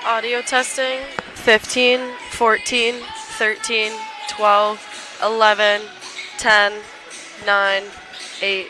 Audio testing 15, 14, 13, 12, 11, 10, 9, 8.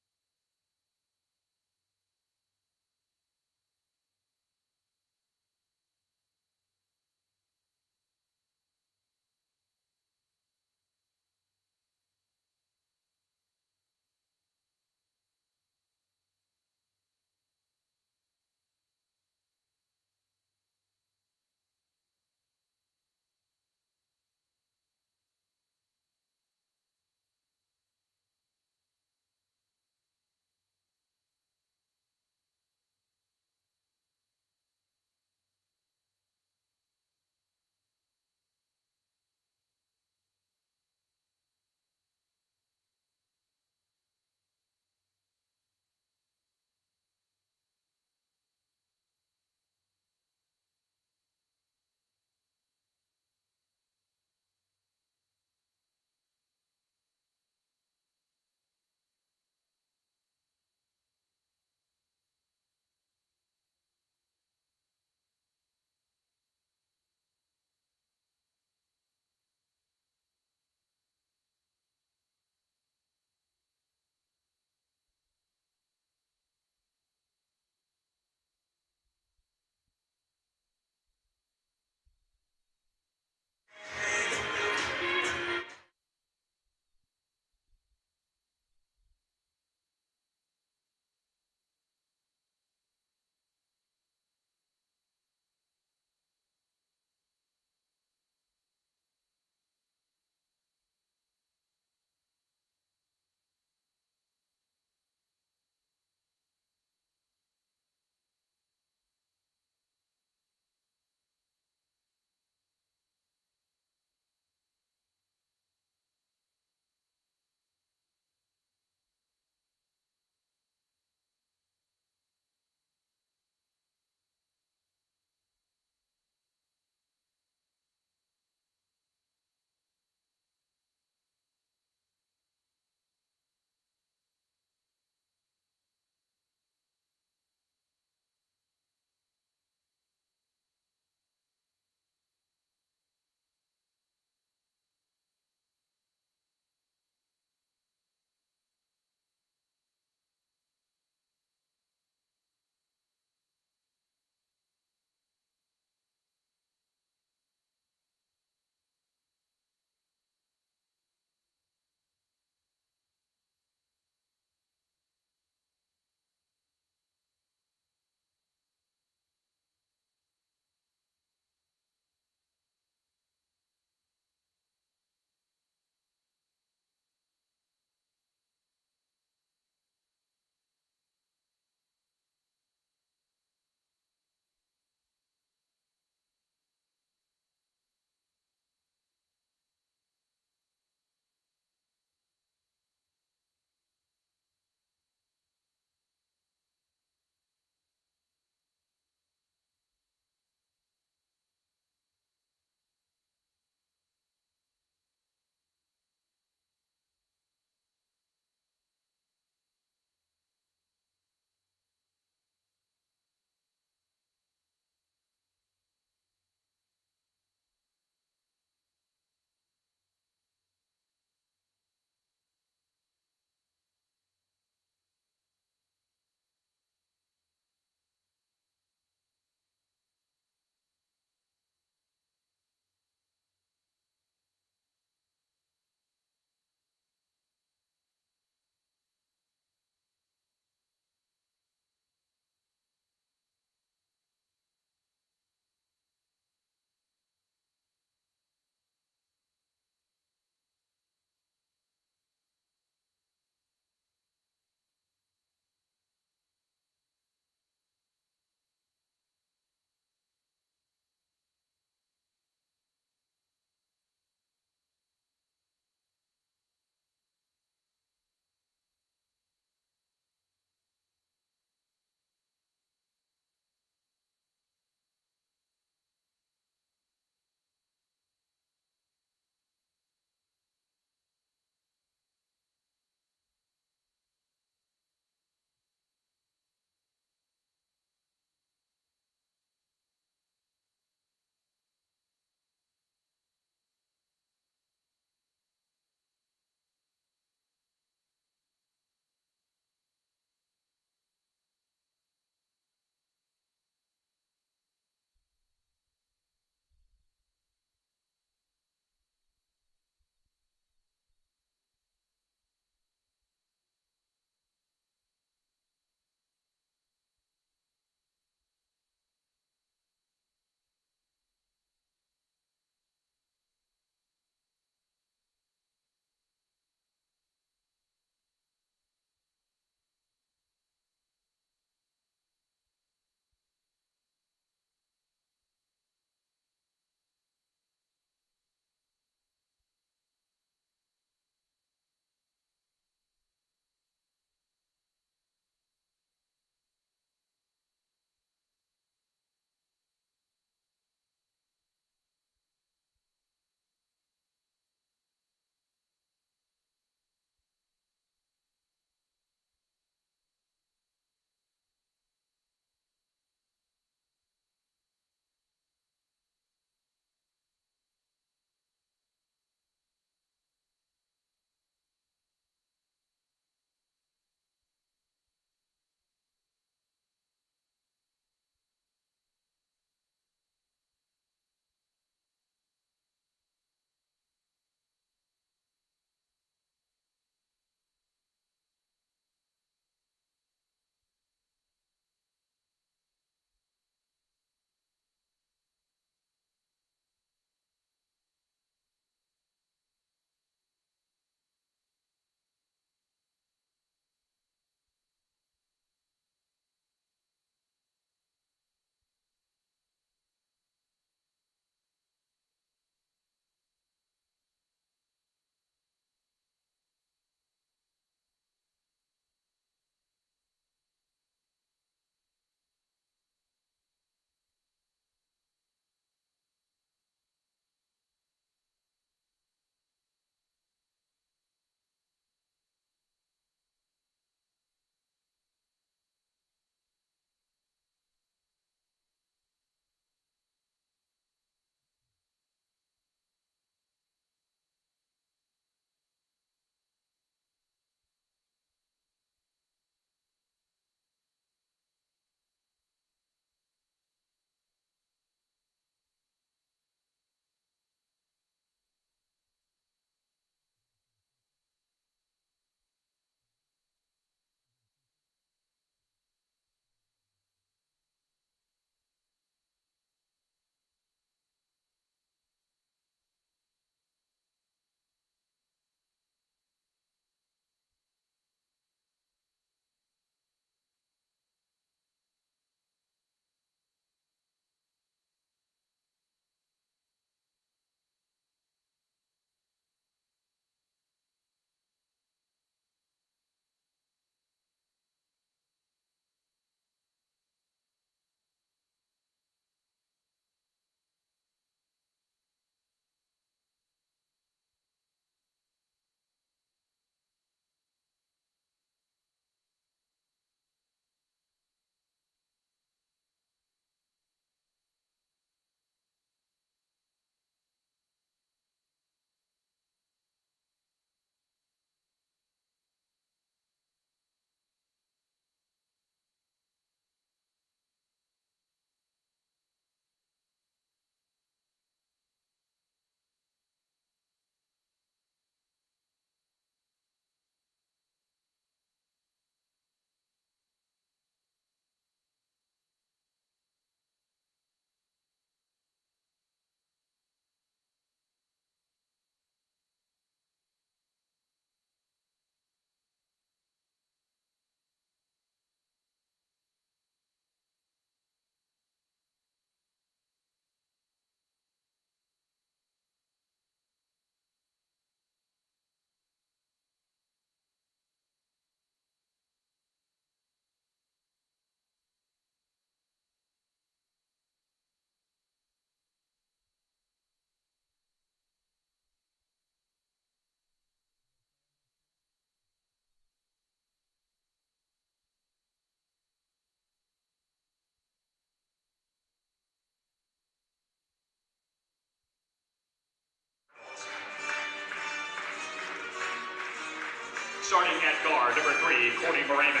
Starting at guard, number 3, Courtney Moraven.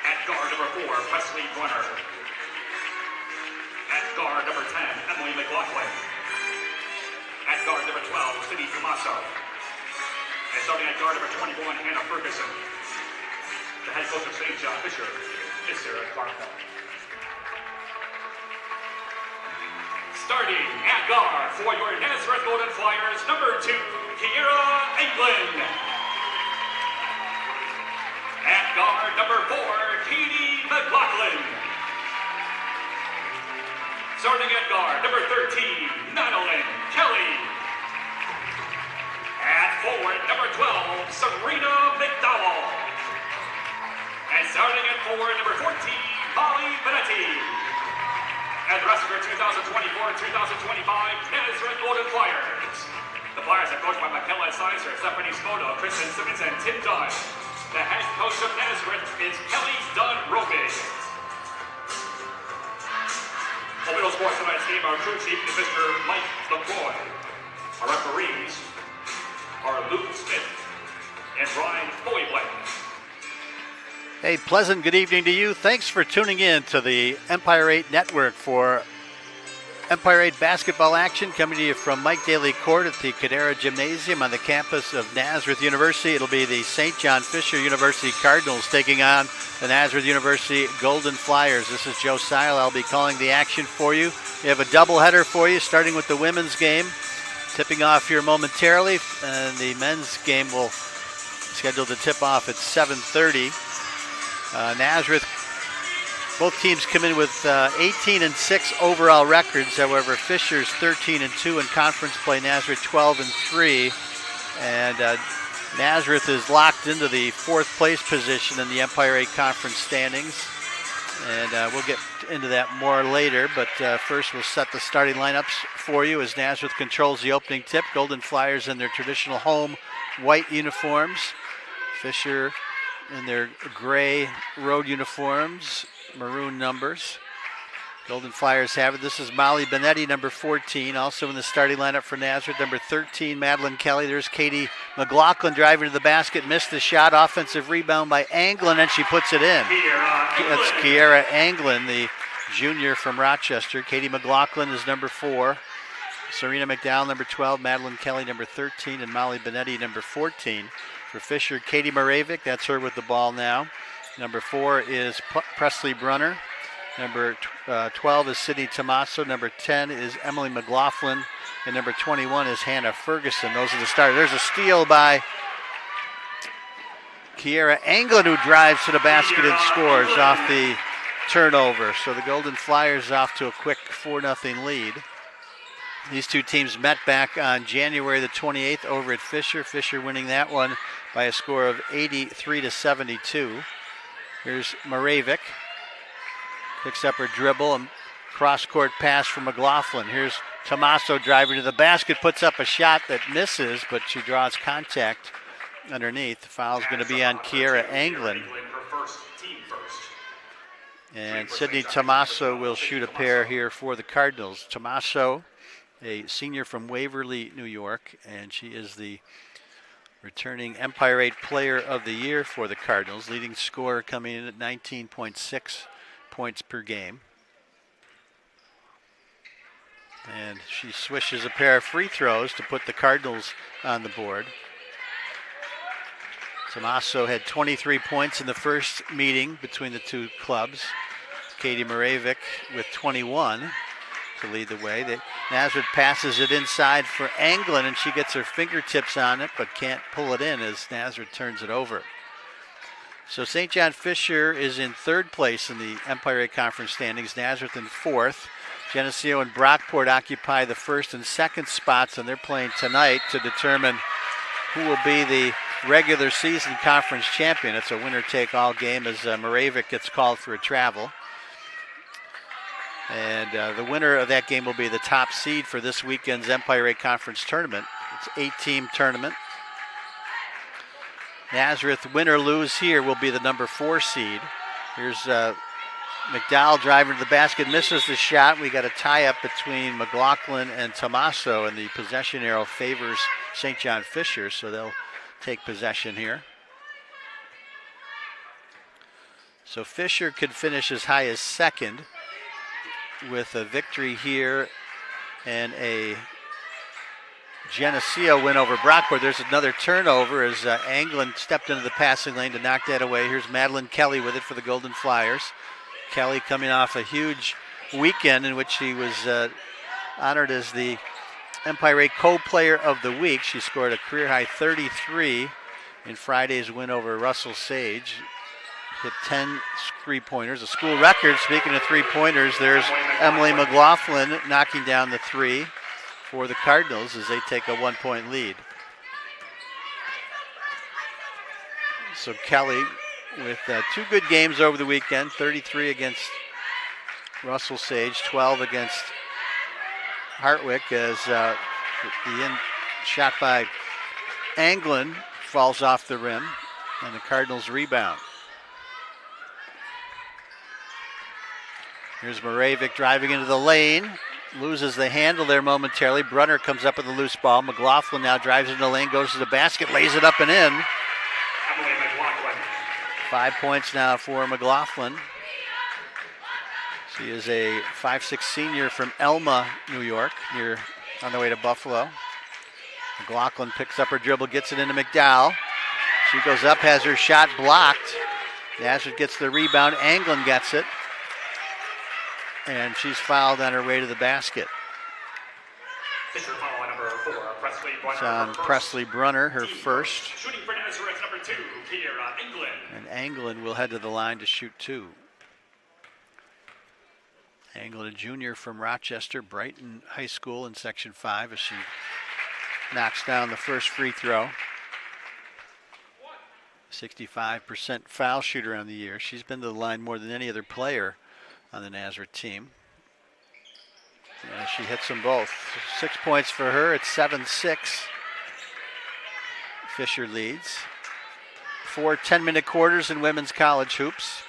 At guard, number 4, Presley Brunner. At guard, number 10, Emily McLaughlin. At guard, number 12, Cindy Tomaso. And starting at guard, number 21, Hannah Ferguson. The head coach of St. John Fisher is Sarah Clarkman. Starting at guard for your Nazareth Golden Flyers, number 2, Kiera England. At guard, number 4, Katie McLaughlin. Starting at guard, number 13, Madeline Kelly. At forward, number 12, Serena McDowell. And starting at forward, number 14, Molly Benetti. And the rest of your 2024-2025 Nazareth Golden Flyers. The Flyers are coached by Michaela Sizer, Stephanie Spoto, Kristen Simmons, and Tim Dunn. The head coach of Nazareth is Kelly Dunn-Robig. For Middle Sports tonight's game, our crew chief is Mr. Mike LaCroix. Our referees are Luke Smith and Brian Boyblake. Hey, pleasant good evening to you. Thanks for tuning in to the Empire 8 Network for Empire 8 basketball action coming to you from Mike Daly Court at the Cadera Gymnasium on the campus of Nazareth University. It'll be the St. John Fisher University Cardinals taking on the Nazareth University Golden Flyers. This is Joe Seil. I'll be calling the action for you. We have a doubleheader for you, starting with the women's game, tipping off here momentarily, and the men's game will scheduled to tip off at 7:30. Nazareth, both teams come in with 18-6 overall records. However, Fisher's 13-2 in conference play, Nazareth 12-3. And Nazareth is locked into the 4th place position in the Empire 8 conference standings. And we'll get into that more later. But first, we'll set the starting lineups for you as Nazareth controls the opening tip. Golden Flyers in their traditional home white uniforms. Fisher in their gray road uniforms, maroon numbers. Golden Flyers have it. This is Molly Benetti, number 14, also in the starting lineup for Nazareth. Number 13, Madeline Kelly. There's Katie McLaughlin driving to the basket, missed the shot. Offensive rebound by Anglin, and she puts it in. That's Kiera Anglin, the junior from Rochester. Katie McLaughlin is number 4. Serena McDowell, number 12. Madeline Kelly, number 13. And Molly Benetti, number 14. For Fisher, Katie Moravic, that's her with the ball now. Number 4 is Presley Brunner. Number 12 is Sydney Tomaso. Number 10 is Emily McLaughlin. And number 21 is Hannah Ferguson. Those are the starters. There's a steal by Kiera Anglin, who drives to the basket and scores off the turnover. So the Golden Flyers off to a quick 4-0 lead. These two teams met back on January the 28th over at Fisher. Fisher winning that one by a score of 83-72. Here's Moravic. Picks up her dribble and cross-court pass from McLaughlin. Here's Tomaso driving to the basket, puts up a shot that misses, but she draws contact underneath. The foul's going to be on Kiera Anglin. And Sydney Tomaso will shoot a pair here for the Cardinals. Tomaso, a senior from Waverly, New York, and she is the returning Empire 8 Player of the Year for the Cardinals. Leading scorer coming in at 19.6 points per game. And she swishes a pair of free throws to put the Cardinals on the board. Tomaso had 23 points in the first meeting between the two clubs. Katie Moravic with 21 to lead the way. Nazareth passes it inside for Anglin, and she gets her fingertips on it, but can't pull it in as Nazareth turns it over. So St. John Fisher is in 3rd place in the Empire 8 Conference standings. Nazareth in 4th. Geneseo and Brockport occupy the 1st and 2nd spots, and they're playing tonight to determine who will be the regular season conference champion. It's a winner-take-all game as Moravic gets called for a travel. And the winner of that game will be the top seed for this weekend's Empire 8 Conference tournament. It's an 8-team tournament. Nazareth, win or lose here, will be the number 4 seed. Here's McDowell driving to the basket, misses the shot. We got a tie-up between McLaughlin and Tomaso, and the possession arrow favors St. John Fisher, so they'll take possession here. So Fisher could finish as high as second with a victory here and a Geneseo win over Brockport. There's another turnover as Anglin stepped into the passing lane to knock that away. Here's Madeline Kelly with it for the Golden Flyers. Kelly coming off a huge weekend in which she was honored as the Empire 8 Co-Player of the Week. She scored a career-high 33 in Friday's win over Russell Sage. Hit 10 three-pointers, a school record. Speaking of three-pointers, there's Emily McLaughlin knocking down the three for the Cardinals as they take a 1-point lead. So Kelly with 2 good games over the weekend, 33 against Russell Sage, 12 against Hartwick as the shot by Anglin falls off the rim and the Cardinals rebound. Here's Moravec driving into the lane, loses the handle there momentarily. Brunner comes up with a loose ball. McLaughlin now drives into the lane, goes to the basket, lays it up and in. 5 points now for McLaughlin. She is a 5'6" senior from Elma, New York, on the way to Buffalo. McLaughlin picks up her dribble, gets it into McDowell. She goes up, has her shot blocked. Nazareth gets the rebound. Anglin gets it. And she's fouled on her way to the basket. It's on Presley Brunner, her first. Shooting for Nazareth, number 2, Kiera Anglin. And Anglin will head to the line to shoot 2. Anglin, a junior from Rochester, Brighton High School in Section 5 as she knocks down the first free throw. 65% foul shooter on the year. She's been to the line more than any other player on the Nazareth team. And she hits them both. 6 points for her. It's 7-6. Fisher leads. 4 10-minute quarters in women's college hoops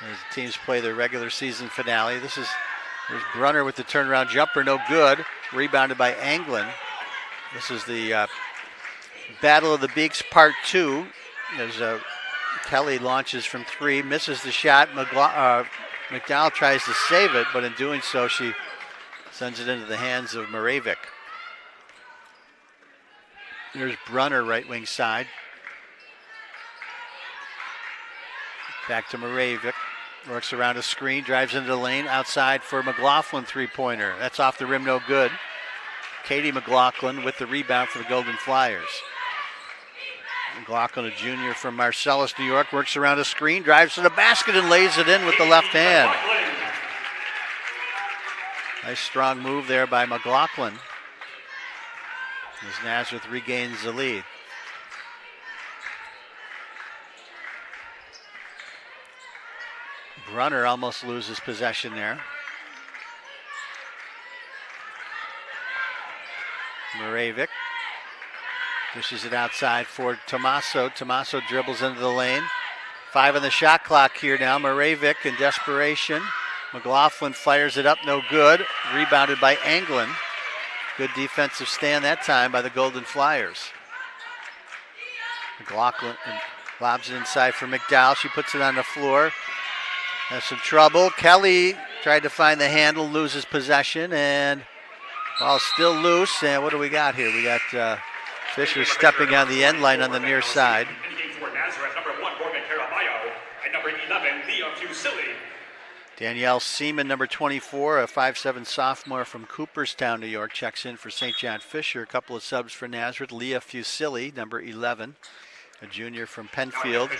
as the teams play their regular season finale. There's Brunner with the turnaround jumper, no good. Rebounded by Anglin. This is the Battle of the Beaks Part 2. As Kelly launches from 3, misses the shot. McDowell tries to save it, but in doing so, she sends it into the hands of Moravec. There's Brunner, right wing side. Back to Moravec. Works around a screen, drives into the lane. Outside for McLaughlin, three-pointer. That's off the rim, no good. Katie McLaughlin with the rebound for the Golden Flyers. McLaughlin, a junior from Marcellus, New York, works around a screen, drives to the basket and lays it in with the left hand. Nice strong move there by McLaughlin as Nazareth regains the lead. Brunner almost loses possession there. Moravec dishes it outside for Tomaso. Tomaso dribbles into the lane. 5 on the shot clock here now. Moravec in desperation. McLaughlin fires it up, no good. Rebounded by Anglin. Good defensive stand that time by the Golden Flyers. McLaughlin lobs it inside for McDowell. She puts it on the floor. Has some trouble. Kelly tried to find the handle, loses possession, and ball's still loose. And what do we got here? We got Fisher stepping on the end line on the near side. Danielle Seaman, number 24, a 5'7" sophomore from Cooperstown, New York, checks in for St. John Fisher. A couple of subs for Nazareth. Leah Fusilli, number 11, a junior from Penfield.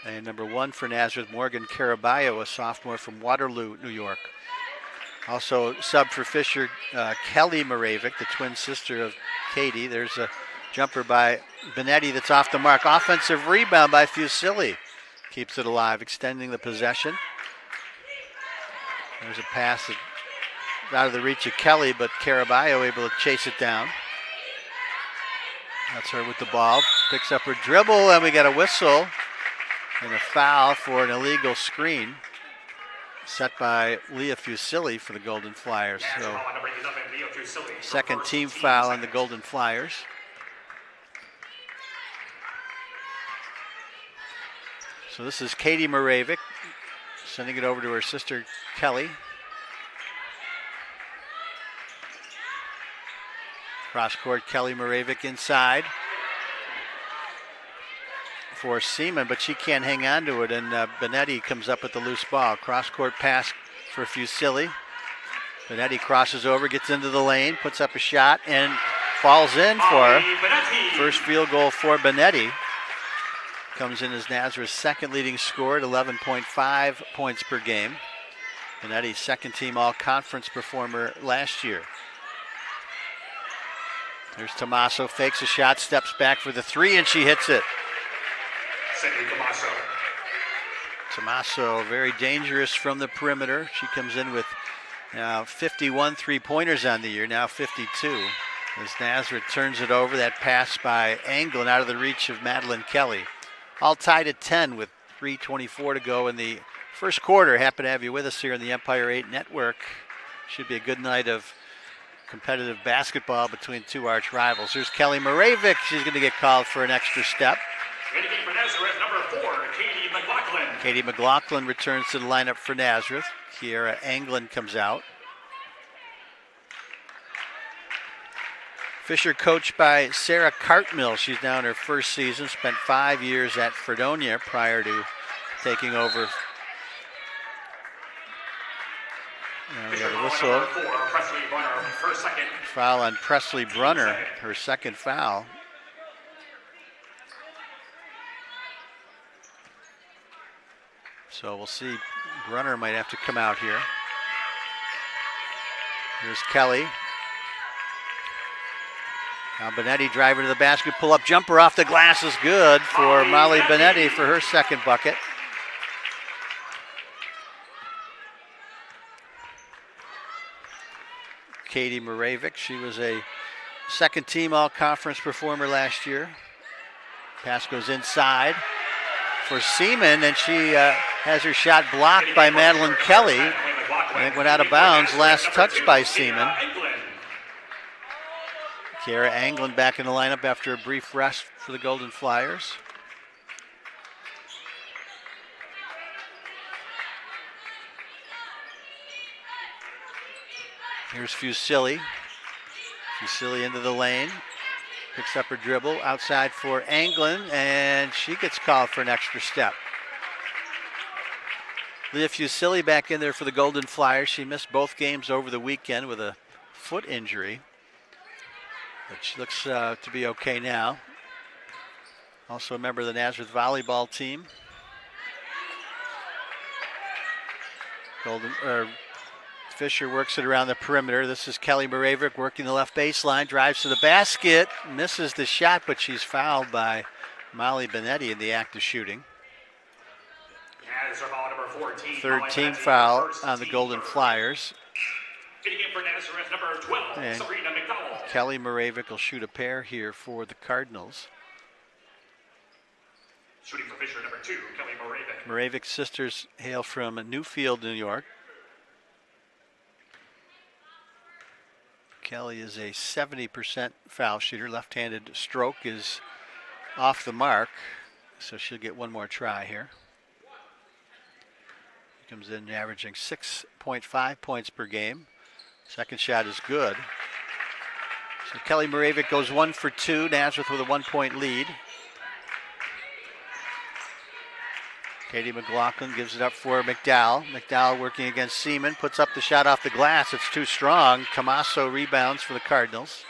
And number 1 for Nazareth, Morgan Caraballo, a sophomore from Waterloo, New York. Also sub for Fisher, Kelly Moravec, the twin sister of Katie. There's a jumper by Benetti that's off the mark. Offensive rebound by Fusilli. Keeps it alive, extending the possession. There's a pass that out of the reach of Kelly, but Caraballo able to chase it down. That's her with the ball. Picks up her dribble, and we got a whistle and a foul for an illegal screen. set by Leah Fusilli for the Golden Flyers. So second team foul on the Golden Flyers. So this is Katie Moravic sending it over to her sister Kelly. Cross court, Kelly Moravic inside for Seaman, but she can't hang on to it, and Benetti comes up with the loose ball. Cross court pass for Fusilli. Benetti crosses over, gets into the lane, puts up a shot, and falls in for her. First field goal for Benetti. Comes in as Nazareth's second leading scorer at 11.5 points per game. Benetti's second team all-conference performer last year. There's Tommaso, fakes a shot, steps back for the three, and she hits it. Tommaso, very dangerous from the perimeter. She comes in with 51 three-pointers on the year, now 52. As Nazareth turns it over, that pass by Anglin out of the reach of Madeline Kelly. All tied at 10 with 3:24 to go in the first quarter. Happy to have you with us here on the Empire 8 Network. Should be a good night of competitive basketball between two arch rivals. Here's Kelly Moravic. She's going to get called for an extra step. For Nazareth, number 4, Katie McLaughlin. Katie McLaughlin returns to the lineup for Nazareth. Kiera Anglin comes out. Fisher coached by Sarah Cartmill. She's now in her first season, spent 5 years at Fredonia prior to taking over. We got a whistle. Foul on Presley Brunner, her second foul. So we'll see. Brunner might have to come out here. Here's Kelly. Now Benetti driving to the basket, pull-up jumper off the glass is good for Molly Benetti for her second bucket. Katie Moravic, she was a second team all-conference performer last year. Pass goes inside for Seaman, and she has her shot blocked by Madeline Kelly. And it went out of bounds, last touch by Seaman. Kiera Anglin back in the lineup after a brief rest for the Golden Flyers. Here's Fusilli. Fusilli into the lane. Picks up her dribble outside for Anglin, and she gets called for an extra step. Leah Fusilli back in there for the Golden Flyers. She missed both games over the weekend with a foot injury, but she looks to be okay now. Also a member of the Nazareth volleyball team. Fisher works it around the perimeter. This is Kelly Moravic working the left baseline, drives to the basket, misses the shot, but she's fouled by Molly Benetti in the act of shooting. Third team foul on the Golden Flyers. And Kelly Moravic will shoot a pair here for the Cardinals. Shooting for Fisher, number 2, Kelly Moravic. Moravic's sisters hail from Newfield, New York. Kelly is a 70% foul shooter. Left-handed stroke is off the mark, so she'll get one more try here. She comes in averaging 6.5 points per game. Second shot is good. So Kelly Moravic goes 1 for 2. Nazareth with a 1-point lead. Katie McLaughlin gives it up for McDowell. McDowell working against Seaman, puts up the shot off the glass. It's too strong. Tommaso rebounds for the Cardinals.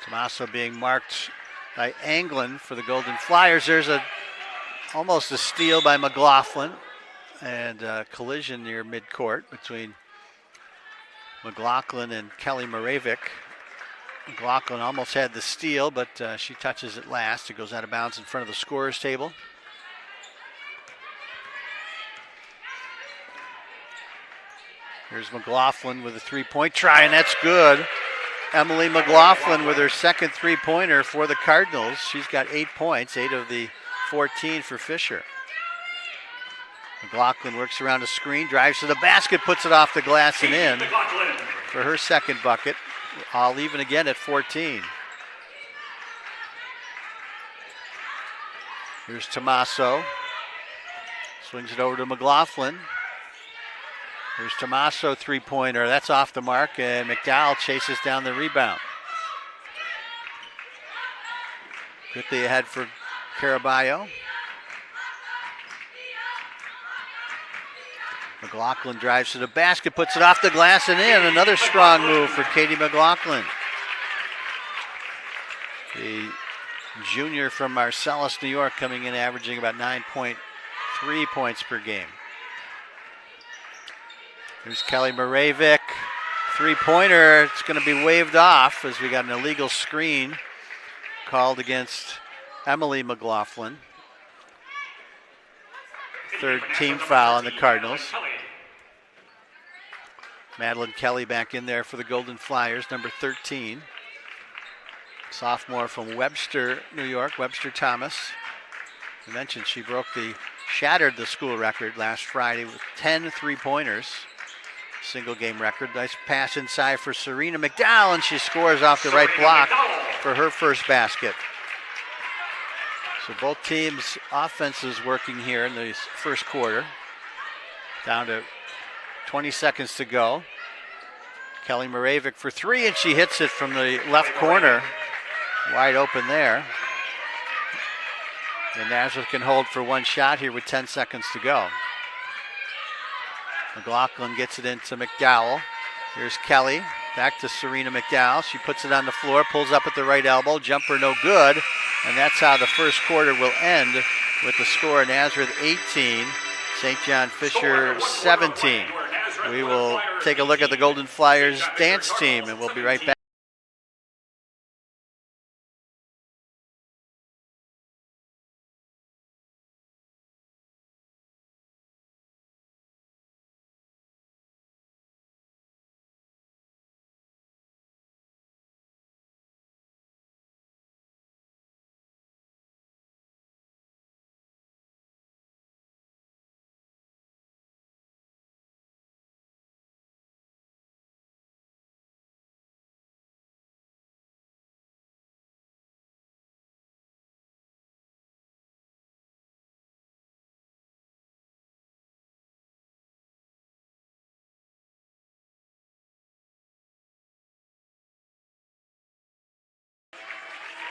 Tommaso being marked by Anglin for the Golden Flyers. There's almost a steal by McLaughlin and a collision near midcourt between McLaughlin and Kelly Moravic. McLaughlin almost had the steal, but she touches it last. It goes out of bounds in front of the scorer's table. Here's McLaughlin with a three-point try, and that's good. Emily McLaughlin with her second three-pointer for the Cardinals. She's got 8 points, 8 of the 14 for Fisher. McLaughlin works around the screen, drives to the basket, puts it off the glass and in for her second bucket. All even again at 14. Here's Tommaso. Swings it over to McLaughlin. Here's Tommaso, three-pointer. That's off the mark, and McDowell chases down the rebound. Quickly ahead for Caraballo. McLaughlin drives to the basket, puts it off the glass and in. Another strong move for Katie McLaughlin. The junior from Marcellus, New York, coming in averaging about 9.3 points per game. Here's Kelly Moravic. Three-pointer. It's going to be waved off as we got an illegal screen called against Emily McLaughlin. Third team foul on the Cardinals. Madeline Kelly back in there for the Golden Flyers, number 13. Sophomore from Webster, New York, Webster Thomas. I mentioned she shattered the school record last Friday with 10 three-pointers. Single game record. Nice pass inside for Serena McDowell, and she scores off the right block for her first basket. So both teams' offenses working here in the first quarter. Down to 20 seconds to go. Kelly Moravic for three, and she hits it from the left corner. Wide open there. And Nazareth can hold for one shot here with 10 seconds to go. McLaughlin gets it into McDowell. Here's Kelly. Back to Serena McDowell. She puts it on the floor, pulls up at the right elbow. Jumper no good. And that's how the first quarter will end, with the score Nazareth 18, St. John Fisher 17. We will take a look at the Golden Flyers dance team, and we'll be right back.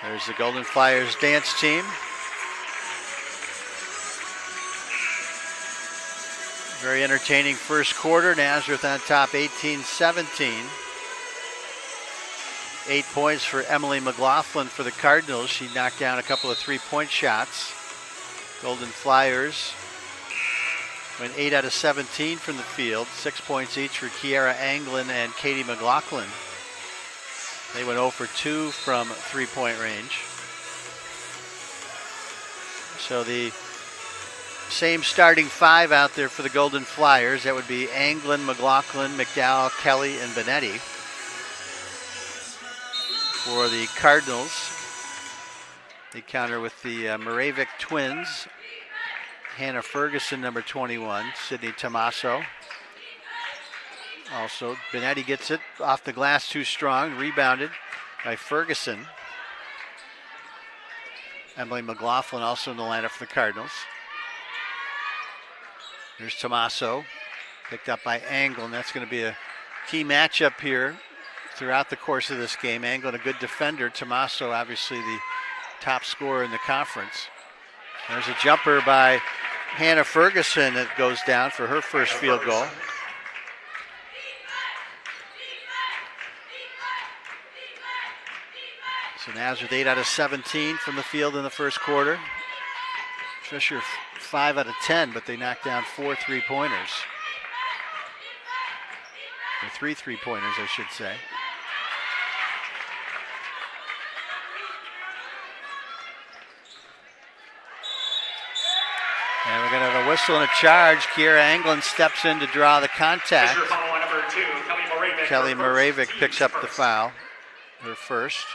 There's the Golden Flyers dance team. Very entertaining first quarter. Nazareth on top 18-17. 8 points for Emily McLaughlin for the Cardinals. She knocked down a couple of three-point shots. Golden Flyers went 8 out of 17 from the field. 6 points each for Kiara Anglin and Katie McLaughlin. They went 0 for 2 from three-point range. So the same starting five out there for the Golden Flyers. That would be Anglin, McLaughlin, McDowell, Kelly, and Benetti. For the Cardinals, they counter with the Moravic twins. Hannah Ferguson, number 21. Sydney Tommaso. Also, Benetti gets it off the glass too strong. Rebounded by Ferguson. Emily McLaughlin also in the lineup for the Cardinals. Here's Tommaso. Picked up by Anglin. That's going to be a key matchup here throughout the course of this game. Anglin, a good defender. Tommaso, obviously the top scorer in the conference. There's a jumper by Hannah Ferguson that goes down for her first field goal. So Nazareth 8 out of 17 from the field in the first quarter. Fisher 5 out of 10, but they knocked down 4 three-pointers. Or 3 three-pointers, I should say. And we're going to have a whistle and a charge. Kiera Anglin steps in to draw the contact. Kelly Moravic picks up the foul, her first.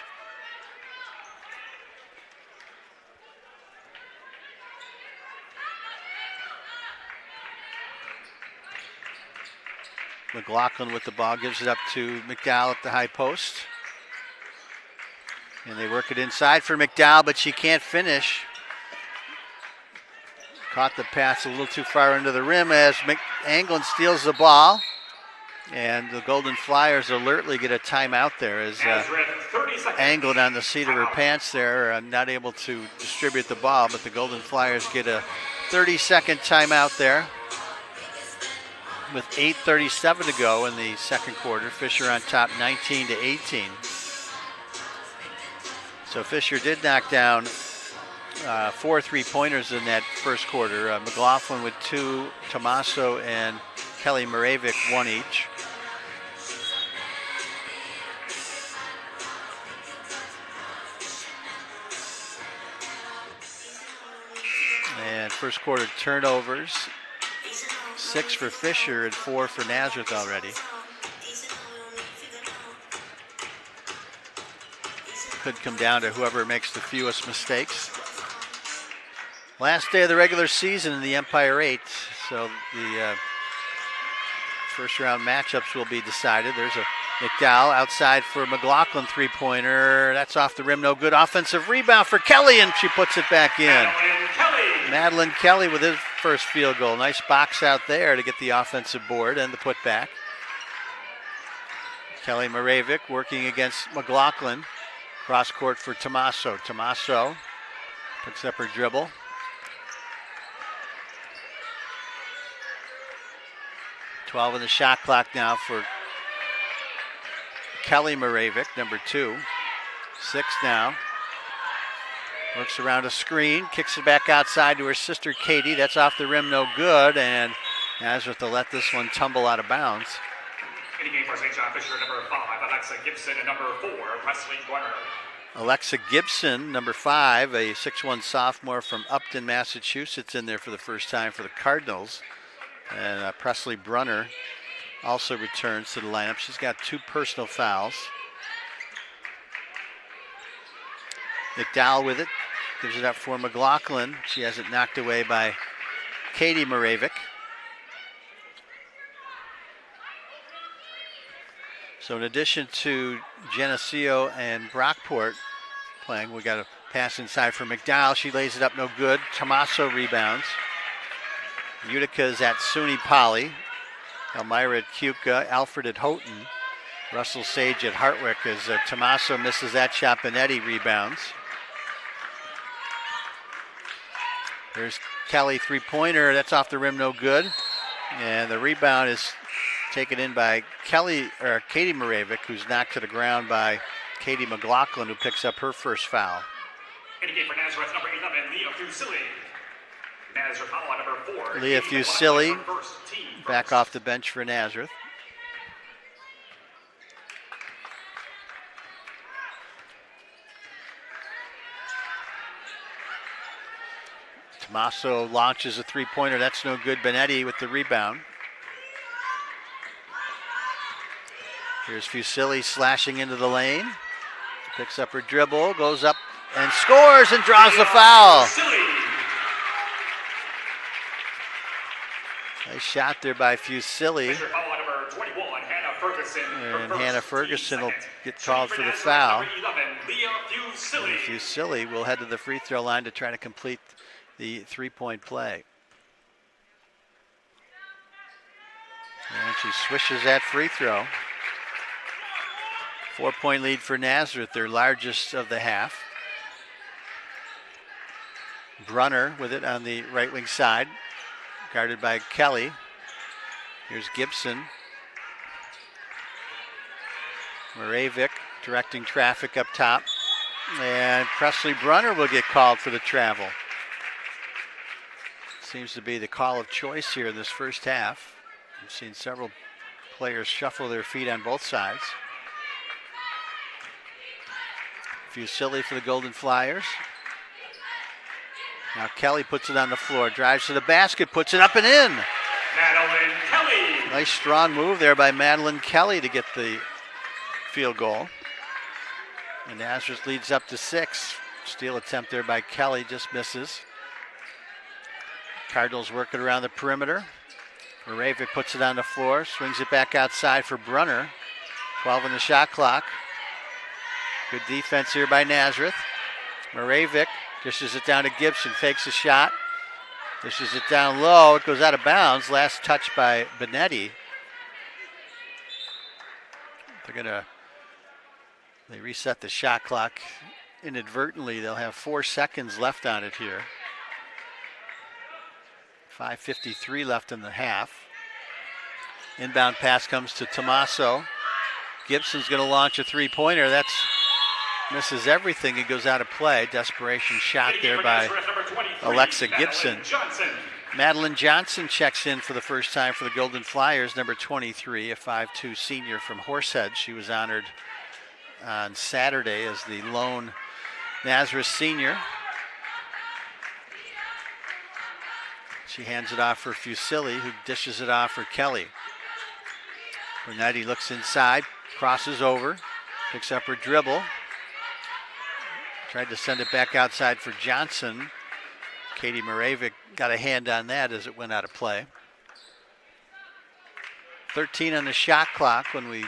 McLaughlin with the ball, gives it up to McDowell at the high post. And they work it inside for McDowell, but she can't finish. Caught the pass a little too far into the rim as Anglin steals the ball. And the Golden Flyers alertly get a timeout there as Anglin on the seat of her pants there, not able to distribute the ball, but the Golden Flyers get a 30-second timeout there with 8:37 to go in the second quarter. Fisher on top 19-18. So Fisher did knock down 4 3-pointers in that first quarter. McLaughlin with 2, Tomaso and Kelly Moravec 1 each. And first quarter turnovers, 6 for Fisher and 4 for Nazareth already. Could come down to whoever makes the fewest mistakes. Last day of the regular season in the Empire 8, so the first round matchups will be decided. There's a McDowell outside for McLaughlin 3-pointer. That's off the rim, no good. Offensive rebound for Kelly, and she puts it back in. Madeline Kelly with his first field goal. Nice box out there to get the offensive board and the putback. Kelly Moravec working against McLaughlin. Cross court for Tomaso. Tomaso picks up her dribble. .12 in the shot clock now for Kelly Moravec, number 2. 6 now. Works around a screen, kicks it back outside to her sister Katie. That's off the rim, no good, and Nazareth will let this one tumble out of bounds. In the game for St. John Fisher, number 5, Alexa Gibson, and number 4, Presley Brunner. Alexa Gibson, number 5, a 6'1 sophomore from Upton, Massachusetts, in there for the first time for the Cardinals. And Presley Brunner also returns to the lineup. She's got 2 personal fouls. McDowell with it, gives it up for McLaughlin. She has it knocked away by Katie Moravec. So in addition to Geneseo and Brockport playing, we got a pass inside for McDowell. She lays it up, no good. Tomaso rebounds. Utica's at SUNY Poly. Elmira at Cuca. Alfred at Houghton. Russell Sage at Hartwick as Tomaso misses that shot. Benetti rebounds. There's Kelly 3-pointer. That's off the rim, no good. And the rebound is taken in by Katie Moravec, who's knocked to the ground by Katie McLaughlin, who picks up her first foul. In the game for Nazareth, number 11, Leah Fusili. Nazareth foul number 4. Leah Fusili back off the bench for Nazareth. Tomaso launches a 3-pointer. That's no good. Benetti with the rebound. Here's Fusili slashing into the lane. Picks up her dribble, goes up and scores and draws the foul. Nice shot there by Fusili. And Hannah Ferguson will get called for the foul. And Fusili will head to the free throw line to try to complete the 3-point play. And she swishes that free throw. 4-point lead for Nazareth, their largest of the half. Brunner with it on the right wing side, guarded by Kelly. Here's Gibson. Moravec directing traffic up top. And Presley Brunner will get called for the travel. Seems to be the call of choice here in this first half. We've seen several players shuffle their feet on both sides. Fusili for the Golden Flyers. Now Kelly puts it on the floor, drives to the basket, puts it up and in. Madeline Kelly. Nice strong move there by Madeline Kelly to get the field goal. And Nazareth leads up to 6. Steal attempt there by Kelly, just misses. Cardinals working around the perimeter. Moravik puts it on the floor, swings it back outside for Brunner. 12 on the shot clock. Good defense here by Nazareth. Moravik dishes it down to Gibson, fakes a shot. Dishes it down low, it goes out of bounds. Last touch by Benetti. They reset the shot clock inadvertently. They'll have 4 seconds left on it here. 5:53 left in the half. Inbound pass comes to Tommaso. Gibson's going to launch a three-pointer. That's misses everything. It goes out of play. Desperation shot there by Alexa Gibson. Madeline Johnson checks in for the first time for the Golden Flyers, number 23, a 5'2 senior from Horsehead. She was honored on Saturday as the lone Nazareth senior. She hands it off for Fusilli, who dishes it off for Kelly. Bernetti looks inside, crosses over, picks up her dribble. Tried to send it back outside for Johnson. Katie Moravik got a hand on that as it went out of play. 13 on the shot clock when we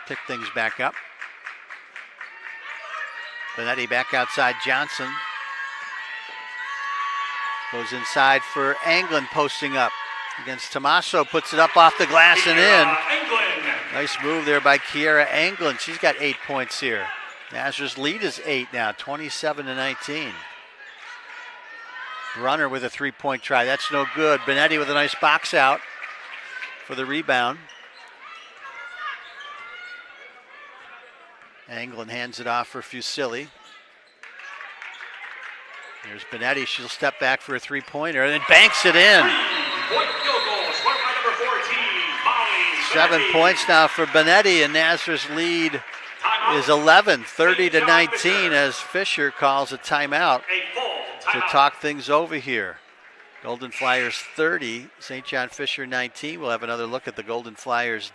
pick things back up. Benetti back outside Johnson. Goes inside for Anglin, posting up against Tommaso. Puts it up off the glass and in. Nice move there by Kiera Anglin. She's got 8 points here. Nazareth's lead is 8 now, 27-19. Brunner with a three-point try. That's no good. Benetti with a nice box out for the rebound. Anglin hands it off for Fusilli. There's Benetti. She'll step back for a three-pointer and then banks it in. 7 points now for Benetti, and Nazareth's lead is 11, 30-19 as Fisher calls a timeout to talk things over here. Golden Flyers 30, St. John Fisher 19. We'll have another look at the Golden Flyers.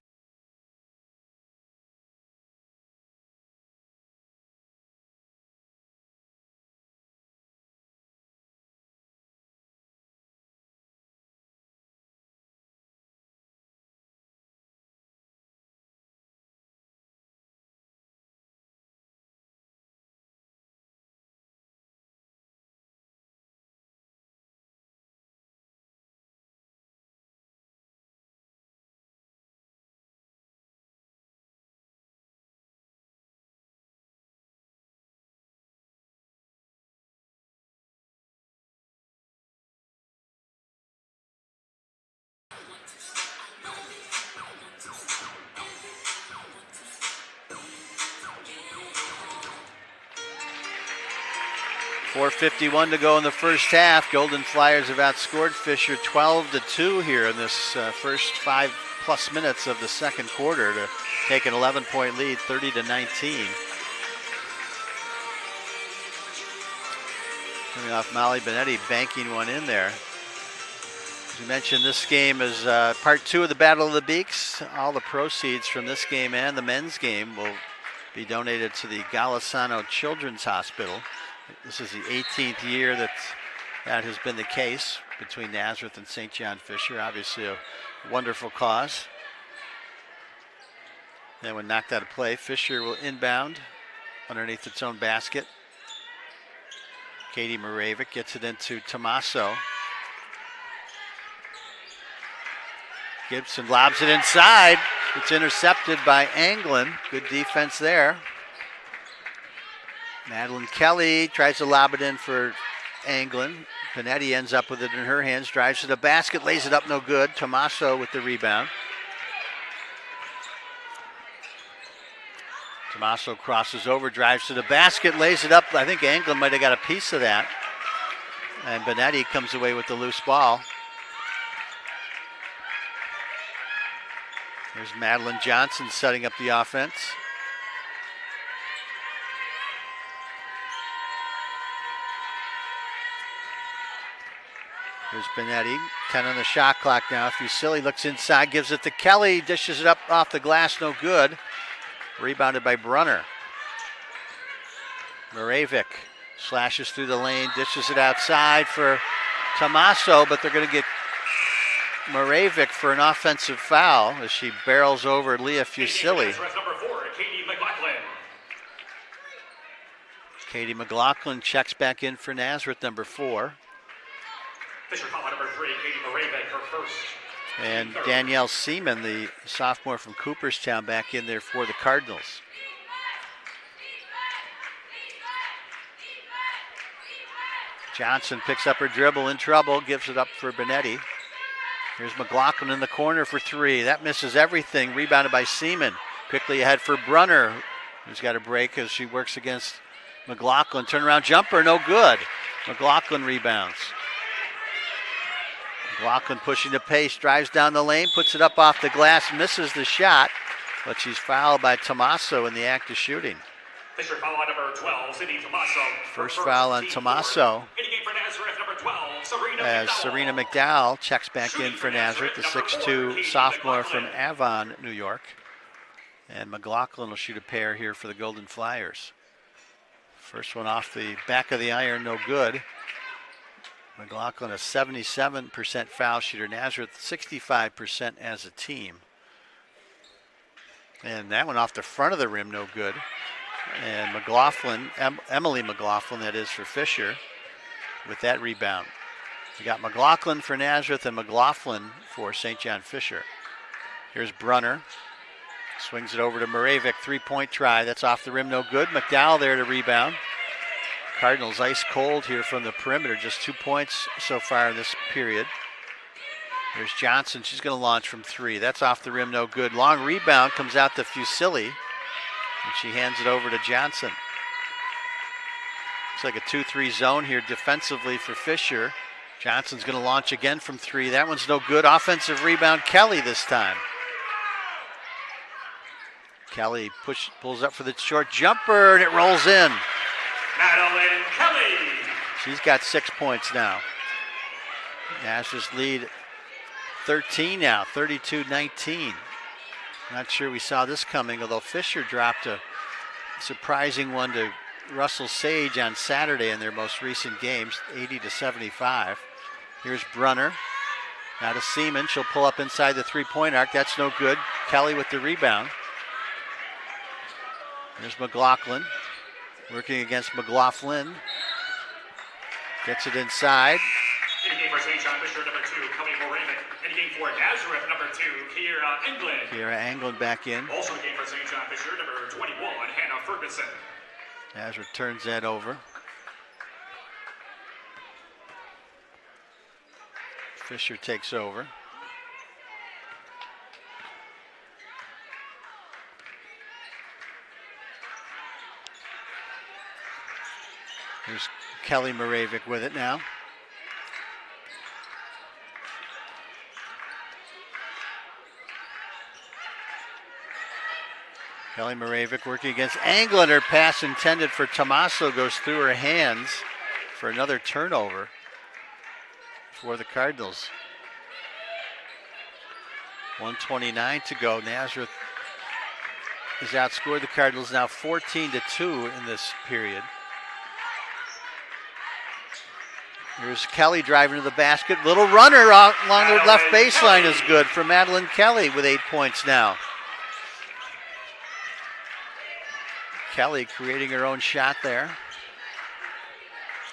.451 to go in the first half. Golden Flyers have outscored Fisher 12-2 here in this first 5+ minutes of the second quarter to take an 11-point lead, 30-19. Coming off Molly Benetti banking one in there. As you mentioned, this game is part 2 of the Battle of the Beaks. All the proceeds from this game and the men's game will be donated to the Golisano Children's Hospital. This is the 18th year that has been the case between Nazareth and St. John Fisher. Obviously a wonderful cause. Then when knocked out of play, Fisher will inbound underneath its own basket. Katie Moravik gets it into Tommaso. Gibson lobs it inside. It's intercepted by Anglin. Good defense there. Madeline Kelly tries to lob it in for Anglin. Benetti ends up with it in her hands, drives to the basket, lays it up, no good. Tommaso with the rebound. Tommaso crosses over, drives to the basket, lays it up. I think Anglin might have got a piece of that. And Benetti comes away with the loose ball. There's Madeline Johnson setting up the offense. Here's Benetti, 10 on the shot clock now. Fusilli looks inside, gives it to Kelly, dishes it up off the glass, no good. Rebounded by Brunner. Moravik slashes through the lane, dishes it outside for Tommaso, but they're going to get Moravec for an offensive foul as she barrels over Leah Fusilli. Nazareth number 4, Katie McLaughlin. Katie McLaughlin checks back in for Nazareth, number 4. Fisher foul on number 3, Katie Moravec, her first. And Danielle Seaman, the sophomore from Cooperstown, back in there for the Cardinals. Johnson picks up her dribble, in trouble, gives it up for Benetti. Here's McLaughlin in the corner for 3. That misses everything. Rebounded by Seaman. Quickly ahead for Brunner, who's got a break as she works against McLaughlin. Turnaround jumper, no good. McLaughlin rebounds. McLaughlin pushing the pace, drives down the lane, puts it up off the glass, misses the shot, but she's fouled by Tommaso in the act of shooting. Fisher foul on number 12, Sydney Tommaso. First foul on Tommaso. Hitting game for Nazareth, number 12, Serena As McDowell. Serena McDowell checks back in for Nazareth, the 6'2 sophomore from Avon, New York. And McLaughlin will shoot a pair here for the Golden Flyers. First one off the back of the iron, no good. McLaughlin a 77% foul shooter. Nazareth 65% as a team. And that one off the front of the rim, no good. And McLaughlin, Emily McLaughlin, that is, for Fisher, with that rebound. We got McLaughlin for Nazareth and McLaughlin for St. John Fisher. Here's Brunner. Swings it over to Moravec, 3-point try. That's off the rim, no good. McDowell there to rebound. Cardinals ice cold here from the perimeter. Just 2 points so far in this period. There's Johnson. She's going to launch from 3. That's off the rim, no good. Long rebound comes out to Fusilli, and she hands it over to Johnson. Looks like a 2-3 zone here defensively for Fisher. Johnson's going to launch again from 3. That one's no good. Offensive rebound, Kelly this time. Kelly pulls up for the short jumper, and it rolls in. Madeline Kelly. She's got 6 points now. Nazareth's lead 13 now, 32-19. Not sure we saw this coming, although Fisher dropped a surprising one to Russell Sage on Saturday in their most recent games, 80-75. Here's Brunner. Now to Seaman. She'll pull up inside the 3-point arc. That's no good. Kelly with the rebound. There's McLaughlin. Working against McLaughlin. Gets it inside. In game for St. John Fisher, number 2, Kelly Moravec. In game for Nazareth, number 2, Kiera Englund. Kiera Englund back in. Also in game for St. John Fisher, number 21, Hannah Ferguson. Nazareth turns that over. Fisher takes over. Here's Kelly Moravec with it now. Kelly Moravec working against Englund. Her pass intended for Tommaso goes through her hands for another turnover for the Cardinals. 1:29 to go. Nazareth has outscored the Cardinals now 14-2 in this period. Here's Kelly driving to the basket. Little runner out along the left baseline is good for Madeline Kelly with 8 points now. Kelly creating her own shot there.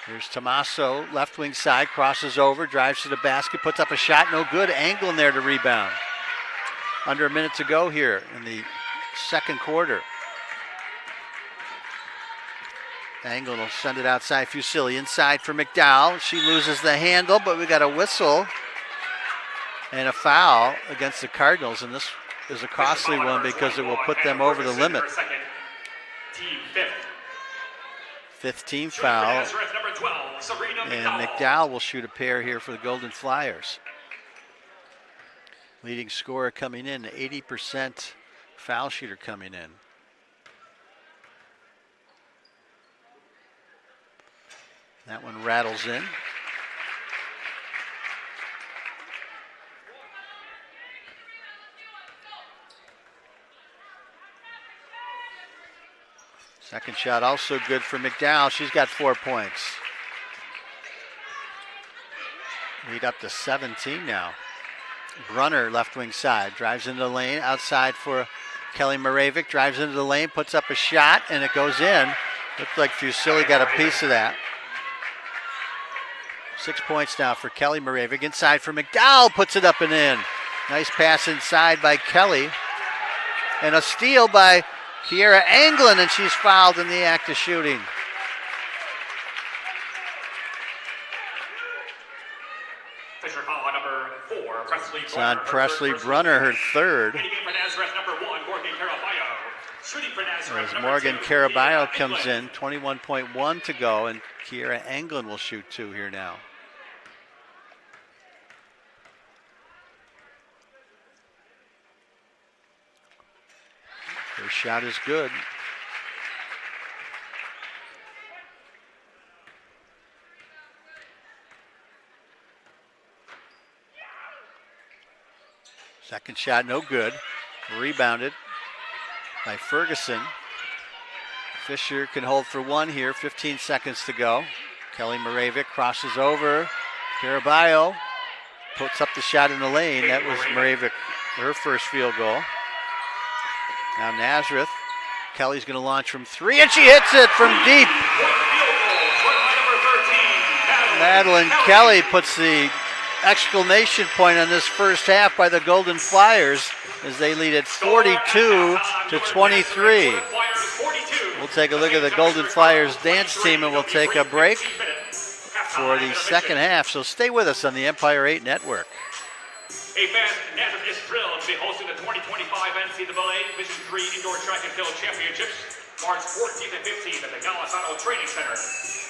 Here's Tommaso, left wing side, crosses over, drives to the basket, puts up a shot, no good. Englund there to rebound. Under a minute to go here in the second quarter. Englund will send it outside. Fusilli inside for McDowell. She loses the handle, but we got a whistle and a foul against the Cardinals, and this is a costly one because it will put them over the limit. Fifth team foul, and McDowell will shoot a pair here for the Golden Flyers. Leading scorer coming in, 80% foul shooter coming in. That one rattles in. Second shot also good for McDowell. She's got 4 points. Lead up to 17 now. Brunner, left wing side, drives into the lane, outside for Kelly Moravik, drives into the lane, puts up a shot, and it goes in. Looked like Fusilli got a piece of that. 6 points now for Kelly Moravik. Inside for McDowell, puts it up and in. Nice pass inside by Kelly. And a steal by Kiera Anglin, and she's fouled in the act of shooting. Fisher foul number 4, Presley It's on Presley Brunner, her third. Hitting for Nazareth number 1, Morgan Caraballo. Shooting for Nazareth As number Morgan 2, Caraballo Kiera comes Anglin. in, 21.1 to go, and Kiera Anglin will shoot 2 here now. Her shot is good. Second shot, no good. Rebounded by Ferguson. Fisher can hold for one here, 15 seconds to go. Kelly Moravik crosses over. Caraballo puts up the shot in the lane. That was Moravik, her first field goal. Now Nazareth. Kelly's going to launch from 3, and she hits it from deep. Madeline Kelly puts the exclamation point on this first half by the Golden Flyers as they lead at 42 to 23. We'll take a look at the Golden Flyers dance team, and we'll take a break for the second half. So stay with us on the Empire 8 Network. Nazareth is thrilled to be hosting the 2025 NCAA Division III Indoor Track and Field Championships March 14th and 15th at the Golisano Training Center.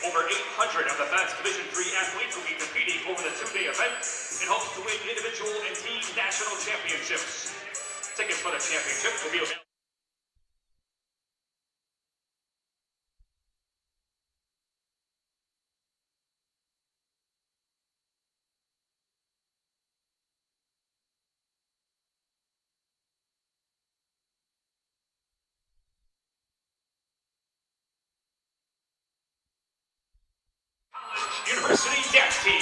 Over 800 of the best Division III athletes will be competing over the 2-day event in hopes to win individual and team national championships. Tickets for the championships will be available. University dance team.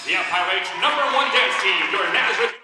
The Empire 8's #1 dance team, your Nazareth.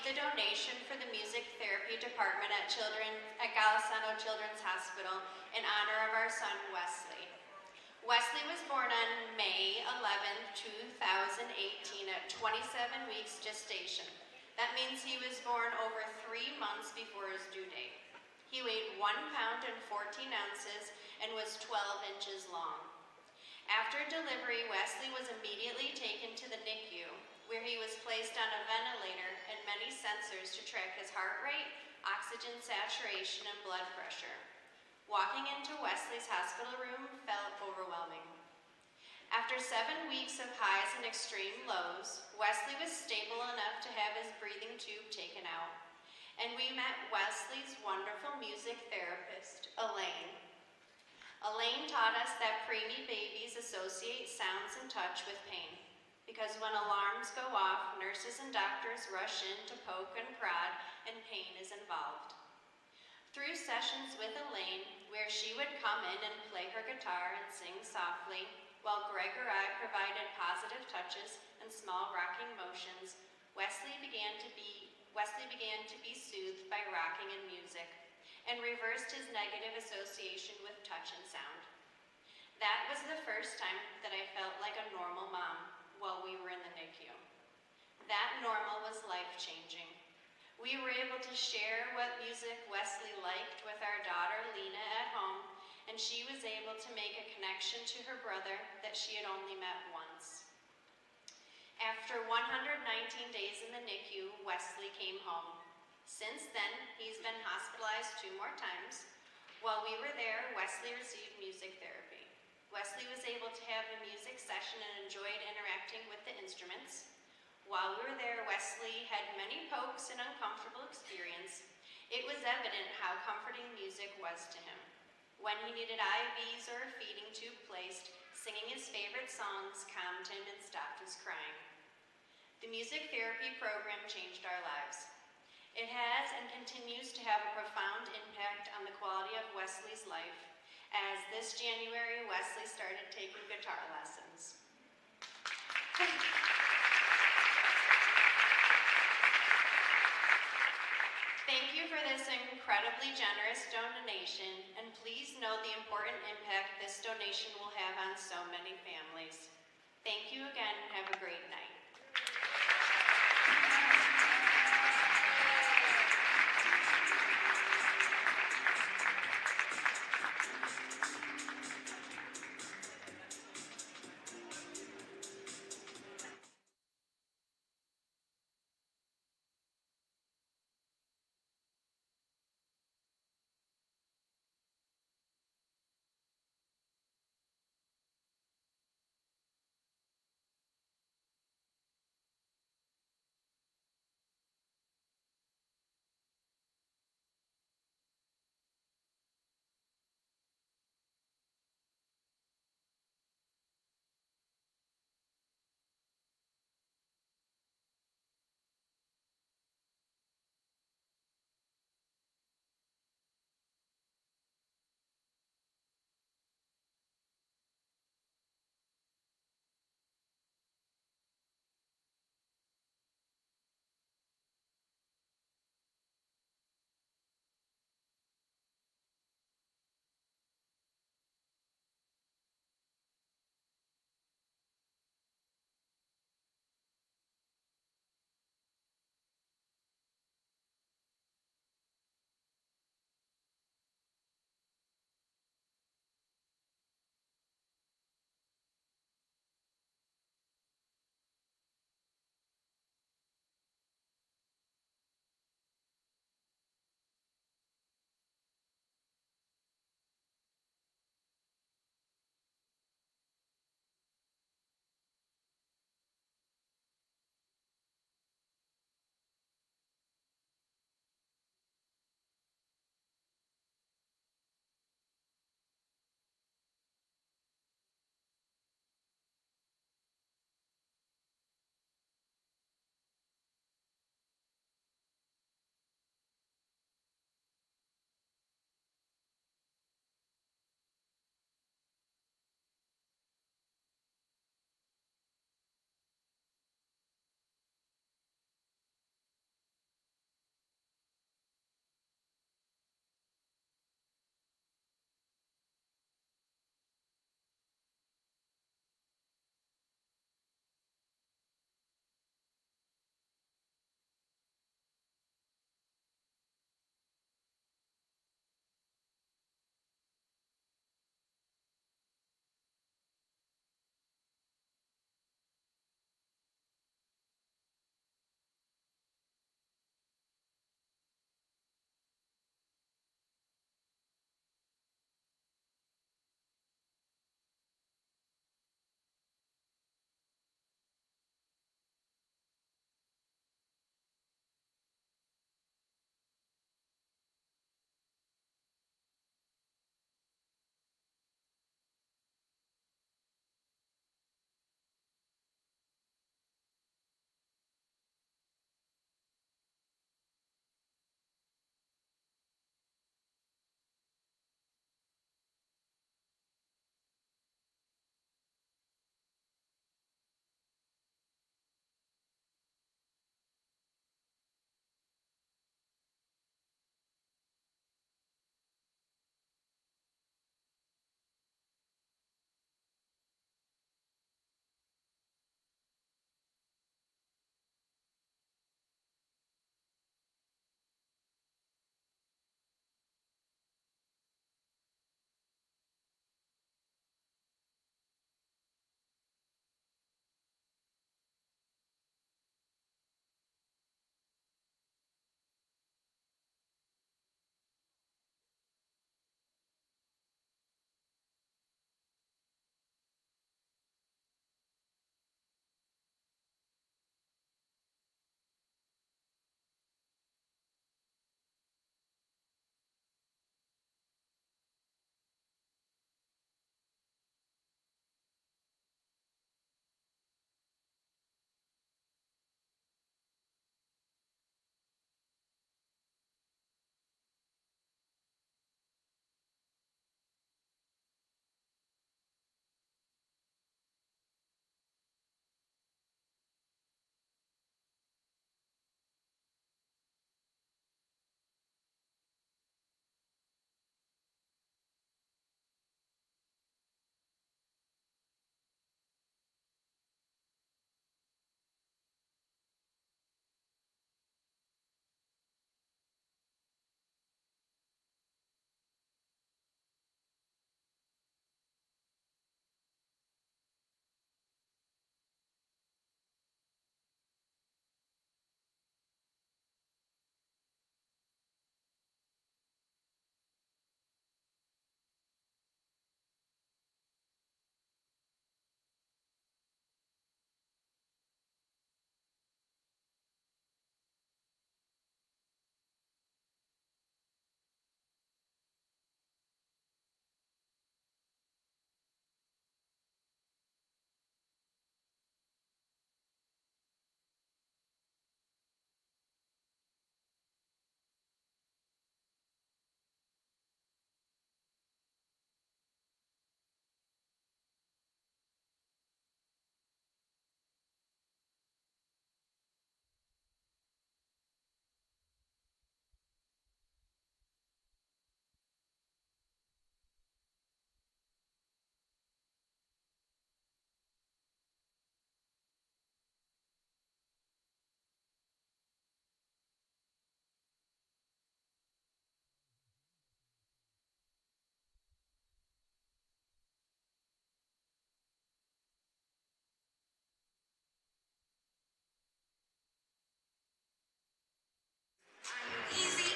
the donation for the music therapy department at Golisano Children's Hospital in honor of our son, Wesley. Wesley was born on May 11, 2018 at 27 weeks gestation. That means he was born over 3 months before his due date. He weighed 1 pound and 14 ounces and was 12 inches long. After delivery, Wesley was immediately taken to the NICU, where he was placed on a ventilator and many sensors to track his heart rate, oxygen saturation, and blood pressure. Walking into Wesley's hospital room felt overwhelming. After 7 weeks of highs and extreme lows, Wesley was stable enough to have his breathing tube taken out. And we met Wesley's wonderful music therapist, Elaine. Elaine taught us that preemie babies associate sounds and touch with pain, because when alarms go off, nurses and doctors rush in to poke and prod, and pain is involved. Through sessions with Elaine, where she would come in and play her guitar and sing softly, while Greg or I provided positive touches and small rocking motions, Wesley began to be soothed by rocking and music, and reversed his negative association with touch and sound. That was the first time that I felt like a normal mom while we were in the NICU. That normal was life-changing. We were able to share what music Wesley liked with our daughter Lena at home, and she was able to make a connection to her brother that she had only met once. After 119 days in the NICU, Wesley came home. Since then, he's been hospitalized 2 more times. While we were there, Wesley received music therapy. Wesley was able to have a music session and enjoyed interacting with the instruments. While we were there, Wesley had many pokes and uncomfortable experience. It was evident how comforting music was to him. When he needed IVs or a feeding tube placed, singing his favorite songs calmed him and stopped his crying. The music therapy program changed our lives. It has and continues to have a profound impact on the quality of Wesley's life, as this January, Wesley started taking guitar lessons. Thank you for this incredibly generous donation, and please know the important impact this donation will have on so many families. Thank you again, and have a great night.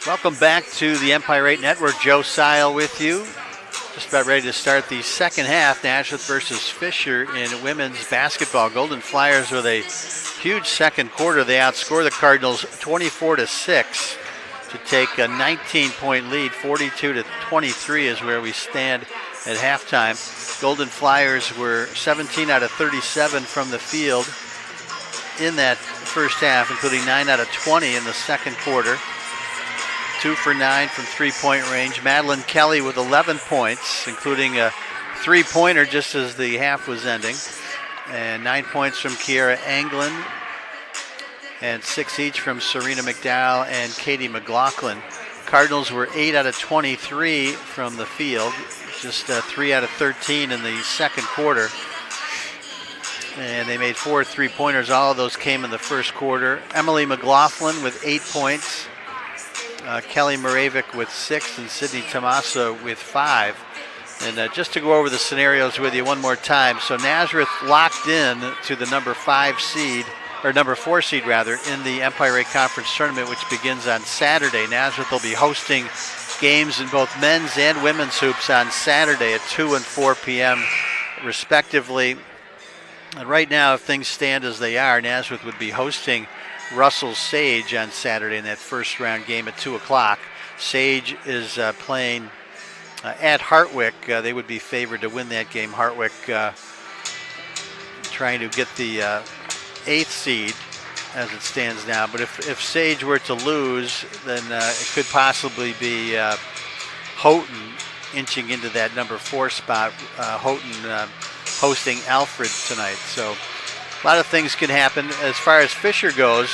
Welcome back to the Empire 8 Network. Joe Sile with you. Just about ready to start the second half. Nazareth versus Fisher in women's basketball. Golden Flyers with a huge second quarter. They outscore the Cardinals 24-6 to take a 19-point lead. 42-23 is where we stand at halftime. Golden Flyers were 17 out of 37 from the field in that first half, including 9 out of 20 in the second quarter. 2 for 9 from three-point range. Madeline Kelly with 11 points, including a three-pointer just as the half was ending. And 9 points from Kiera Anglin, and 6 each from Serena McDowell and Katie McLaughlin. Cardinals were 8 out of 23 from the field, just 3 out of 13 in the second quarter. And they made 4 three-pointers. All of those came in the first quarter. Emily McLaughlin with 8 points. Kelly Moravik with 6 and Sydney Tommaso with 5. And just to go over the scenarios with you one more time. So Nazareth locked in to the number 4 seed in the Empire 8 Conference Tournament, which begins on Saturday. Nazareth will be hosting games in both men's and women's hoops on Saturday at 2 and 4 p.m. respectively. And right now, if things stand as they are, Nazareth would be hosting Russell Sage on Saturday in that first round game at 2 o'clock. Sage is playing at Hartwick. They would be favored to win that game. Hartwick trying to get the 8th seed as it stands now. But if Sage were to lose, then it could possibly be Houghton inching into that number 4 spot. Houghton hosting Alfred tonight. So a lot of things can happen. As far as Fisher goes,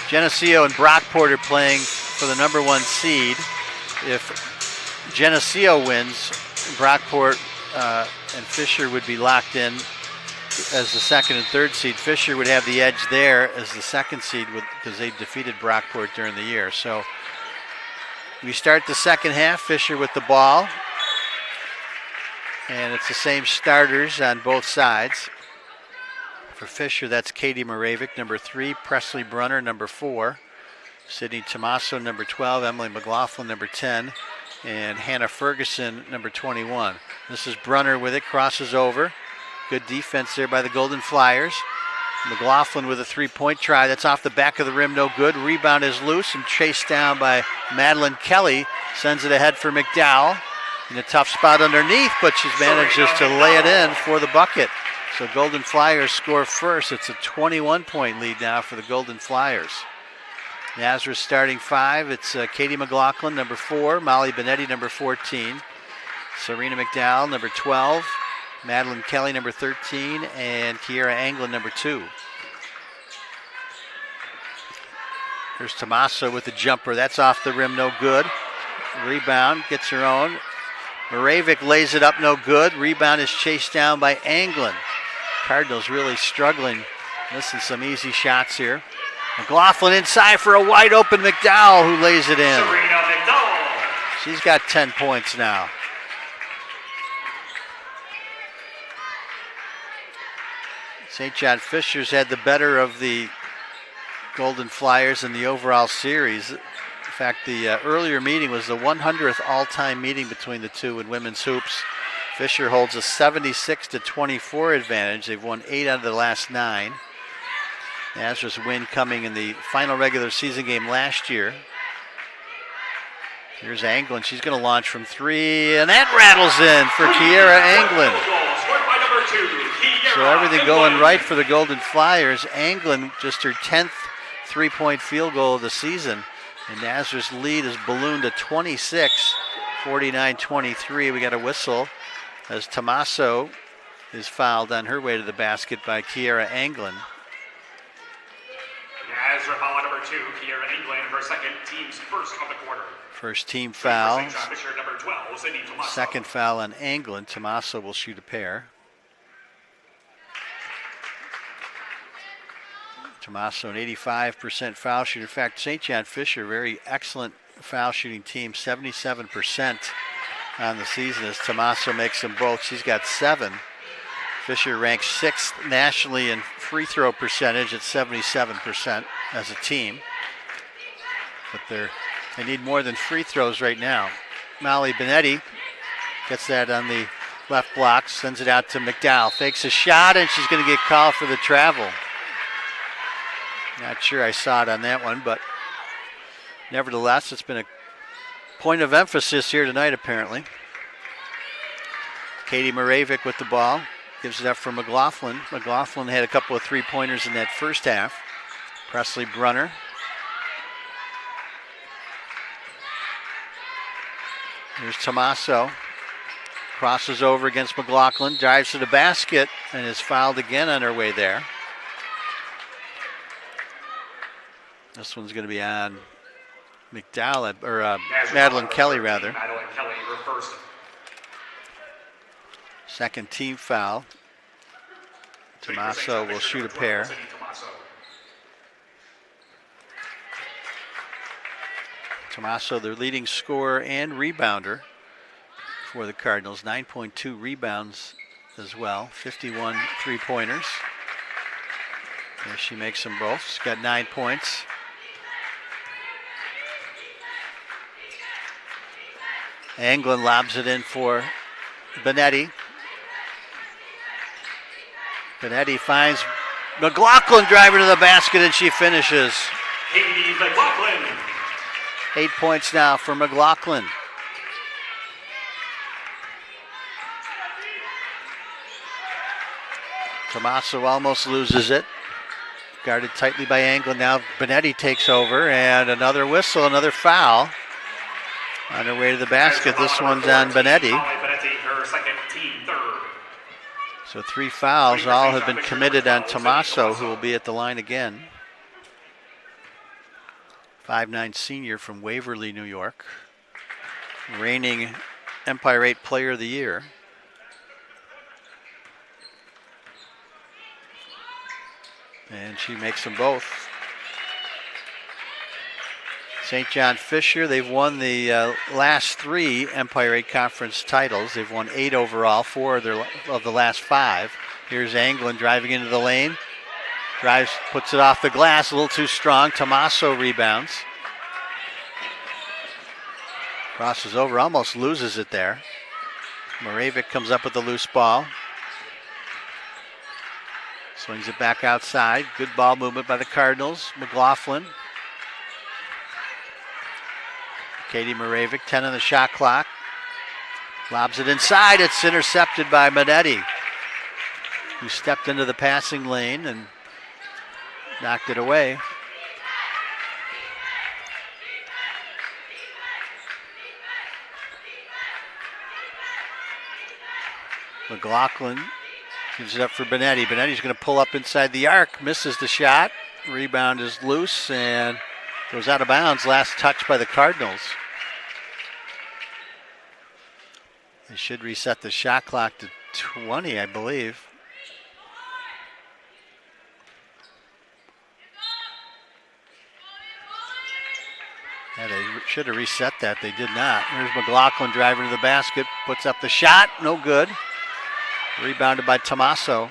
Geneseo and Brockport are playing for the number 1 seed. If Geneseo wins, Brockport and Fisher would be locked in as the 2nd and 3rd seed. Fisher would have the edge there as the 2nd seed because they defeated Brockport during the year. So we start the second half, Fisher with the ball. And it's the same starters on both sides. For Fisher, that's Katie Moravik, number 3, Presley Brunner, number 4, Sydney Tommaso, number 12, Emily McLaughlin, number 10, and Hannah Ferguson, number 21. This is Brunner with it, crosses over. Good defense there by the Golden Flyers. McLaughlin with a three-point try. That's off the back of the rim, no good. Rebound is loose and chased down by Madeline Kelly. Sends it ahead for McDowell. In a tough spot underneath, but she's managed just to lay it in for the bucket. So Golden Flyers score first. It's a 21-point lead now for the Golden Flyers. Nazareth starting 5. It's Katie McLaughlin, number 4. Molly Benetti, number 14. Serena McDowell, number 12. Madeline Kelly, number 13. And Kiera Anglin, number 2. Here's Tommaso with the jumper. That's off the rim, no good. Rebound, gets her own. Moravik lays it up, no good. Rebound is chased down by Anglin. Cardinals really struggling. Missing some easy shots here. McLaughlin inside for a wide open McDowell who lays it in. Serena McDowell. She's got 10 points now. St. John Fisher's had the better of the Golden Flyers in the overall series. In fact, the earlier meeting was the 100th all-time meeting between the two in women's hoops. Fisher holds a 76-24 advantage. They've won 8 out of the last 9. Nazareth's win coming in the final regular season game last year. Here's Anglin. She's going to launch from 3, and that rattles in for Kiera Anglin. So everything going right for the Golden Flyers. Anglin, just her 10th three-point field goal of the season. And Nazareth's lead is ballooned to 26, 49-23. We got a whistle as Tommaso is fouled on her way to the basket by Kiera Anglin. Nazareth foul number 2, Kiera Anglin, her second, team's first of the quarter. First team foul. Number 12, Sydney Tommaso. Second foul on Anglin. Tommaso will shoot a pair. Tommaso, an 85% foul shooter. In fact, St. John Fisher, very excellent foul shooting team, 77% on the season as Tommaso makes them both. She's got 7. Fisher ranks 6th nationally in free throw percentage at 77% as a team. But they're They need more than free throws right now. Molly Benetti gets that on the left block, sends it out to McDowell. Fakes a shot, and she's going to get called for the travel. Not sure I saw it on that one, but nevertheless, it's been a point of emphasis here tonight, apparently. Katie Moravik with the ball. Gives it up for McLaughlin. McLaughlin had a couple of three-pointers in that first half. Presley Brunner. Here's Tommaso. Crosses over against McLaughlin. Drives to the basket and is fouled again on her way there. This one's going to be on McDowell, or Madeline Kelly, rather. Madeline Kelly, her first. Second team foul. Tommaso will shoot a pair. Tommaso, their leading scorer and rebounder for the Cardinals. 9.2 rebounds as well. 51 three-pointers. There she makes them both. She's got 9 points. Anglin lobs it in for Benetti. Benetti finds McLaughlin driving to the basket, and she finishes. Katie McLaughlin. 8 points now for McLaughlin. Tommaso almost loses it. Guarded tightly by Anglin. Now Benetti takes over, and another whistle, another foul. On her way to the basket, this one's on Benetti. Her second, team third. So 3 fouls, all have been committed on Tommaso, who will be at the line again. 5'9" senior from Waverly, New York. Reigning Empire 8 Player of the Year. And she makes them both. St. John Fisher, they've won the last 3 Empire 8 Conference titles. They've won 8 overall, 4 of the last 5. Here's Anglin driving into the lane. Drives, puts it off the glass, a little too strong. Tommaso rebounds. Crosses over, almost loses it there. Moravik comes up with the loose ball. Swings it back outside. Good ball movement by the Cardinals. McLaughlin. Katie Moravik, 10 on the shot clock. Lobs it inside. It's intercepted by Benetti, who stepped into the passing lane and knocked it away. McLaughlin gives it up for Benetti. Benetti's going to pull up inside the arc. Misses the shot. Rebound is loose and goes out of bounds. Last touch by the Cardinals. They should reset the shot clock to 20, I believe. Yeah, they should have reset that. They did not. Here's McLaughlin driving to the basket. Puts up the shot. No good. Rebounded by Tommaso.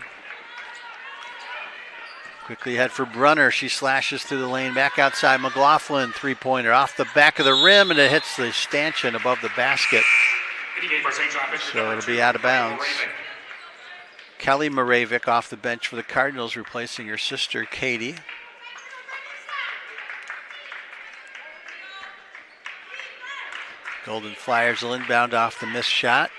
Quickly ahead for Brunner. She slashes through the lane. Back outside. McLaughlin, three-pointer. Off the back of the rim, and it hits the stanchion above the basket. So it'll be out of bounds. Kelly Moravik off the bench for the Cardinals, replacing her sister, Katie. Golden Flyers will inbound off the missed shot.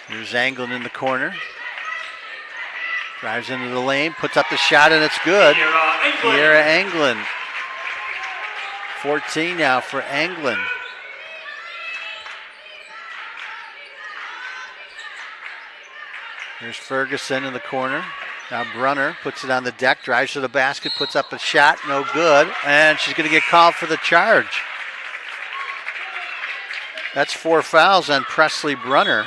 Here's Anglin in the corner. Drives into the lane, puts up the shot, and it's good. Kiera Anglin. 14 now for Anglin. Here's Ferguson in the corner. Now Brunner puts it on the deck, drives to the basket, puts up a shot, no good, and she's going to get called for the charge. That's 4 fouls on Presley Brunner.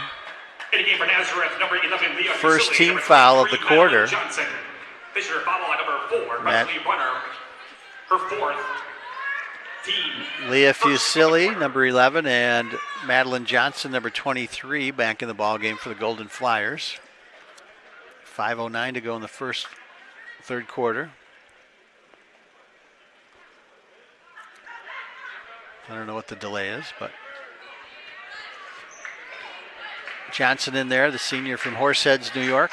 For Nazareth, number 11, Leah First Fusili, team number foul of 23, the quarter. Johnson. Fisher foul on number 4, Presley Brunner, her 4th team. Leah Fusili, number 11, and Madeline Johnson, number 23, back in the ball game for the Golden Flyers. 5:09 to go in the third quarter. I don't know what the delay is, but Johnson in there, the senior from Horseheads, New York.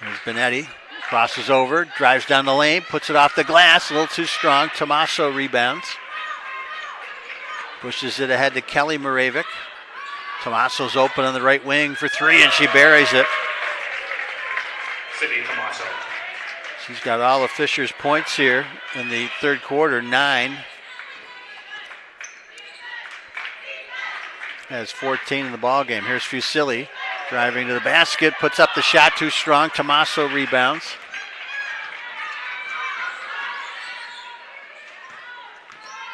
There's Benetti. Crosses over, drives down the lane, puts it off the glass, a little too strong. Tommaso rebounds. Pushes it ahead to Kelly Moravic. Tommaso's open on the right wing for three, and she buries it. Sydney Tommaso. She's got all of Fisher's points here in the third quarter, 9. Has 14 in the ball game. Here's Fusilli driving to the basket, puts up the shot too strong. Tommaso rebounds.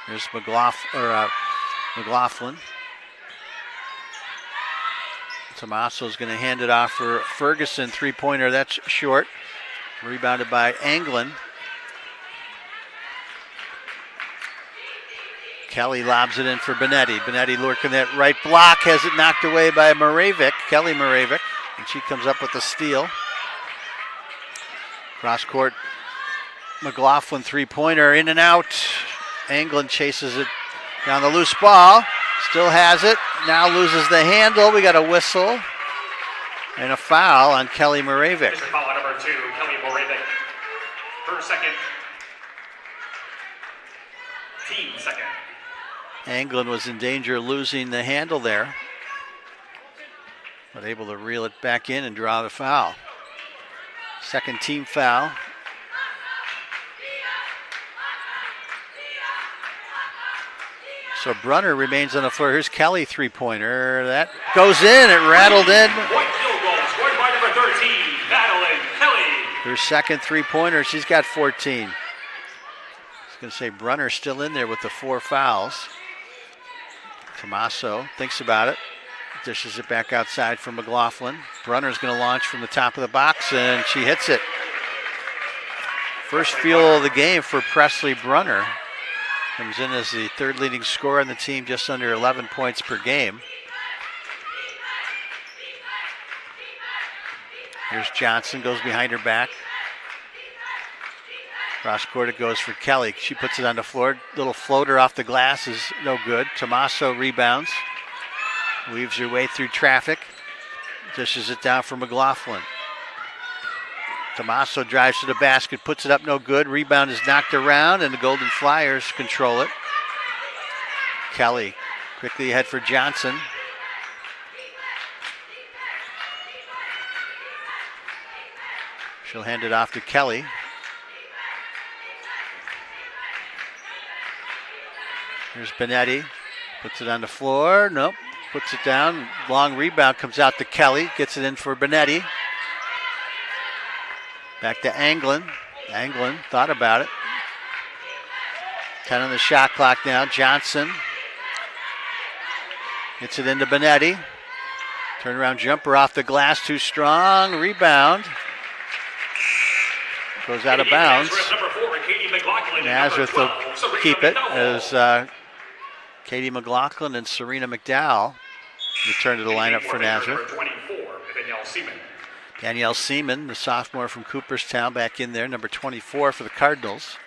Here's McLaughlin. Tommaso's going to hand it off for Ferguson. Three-pointer, that's short. Rebounded by Anglin. Kelly lobs it in for Benetti. Benetti lurking that right block, has it knocked away by Moravic, Kelly Moravic, and she comes up with a steal. Cross court, McLaughlin three-pointer, in and out. Anglin chases it down the loose ball, still has it, now loses the handle. We got a whistle and a foul on Kelly Moravic. Foul on number 2, Kelly Moravic. Her second. Team second. Anglin was in danger of losing the handle there, but able to reel it back in and draw the foul. Second team foul. So Brunner remains on the floor. Here's Kelly, three-pointer. That goes in, it rattled in. Point field goal scored by number 13, Madeline Kelly. Her second three-pointer, she's got 14. I was going to say Brunner's still in there with the 4 fouls. Tommaso thinks about it, dishes it back outside for McLaughlin. Brunner's going to launch from the top of the box, and she hits it. First field of the game for Presley Brunner. Comes in as the third leading scorer on the team, just under 11 points per game. Here's Johnson, goes behind her back. Cross court it goes for Kelly. She puts it on the floor. Little floater off the glass is no good. Tommaso rebounds. Weaves her way through traffic. Dishes it down for McLaughlin. Tommaso drives to the basket, puts it up, no good. Rebound is knocked around, and the Golden Flyers control it. Kelly quickly ahead for Johnson. She'll hand it off to Kelly. Here's Benetti, puts it on the floor, nope, puts it down. Long rebound comes out to Kelly, gets it in for Benetti. Back to Anglin. Anglin thought about it. 10 on the shot clock now. Johnson gets it into Benetti. Turnaround jumper off the glass, too strong. Rebound. Goes out of bounds. Nazareth will keep it as Katie McLaughlin and Serena McDowell return to the lineup for Nazareth. Danielle Seaman, the sophomore from Cooperstown, back in there, number 24 for the Cardinals.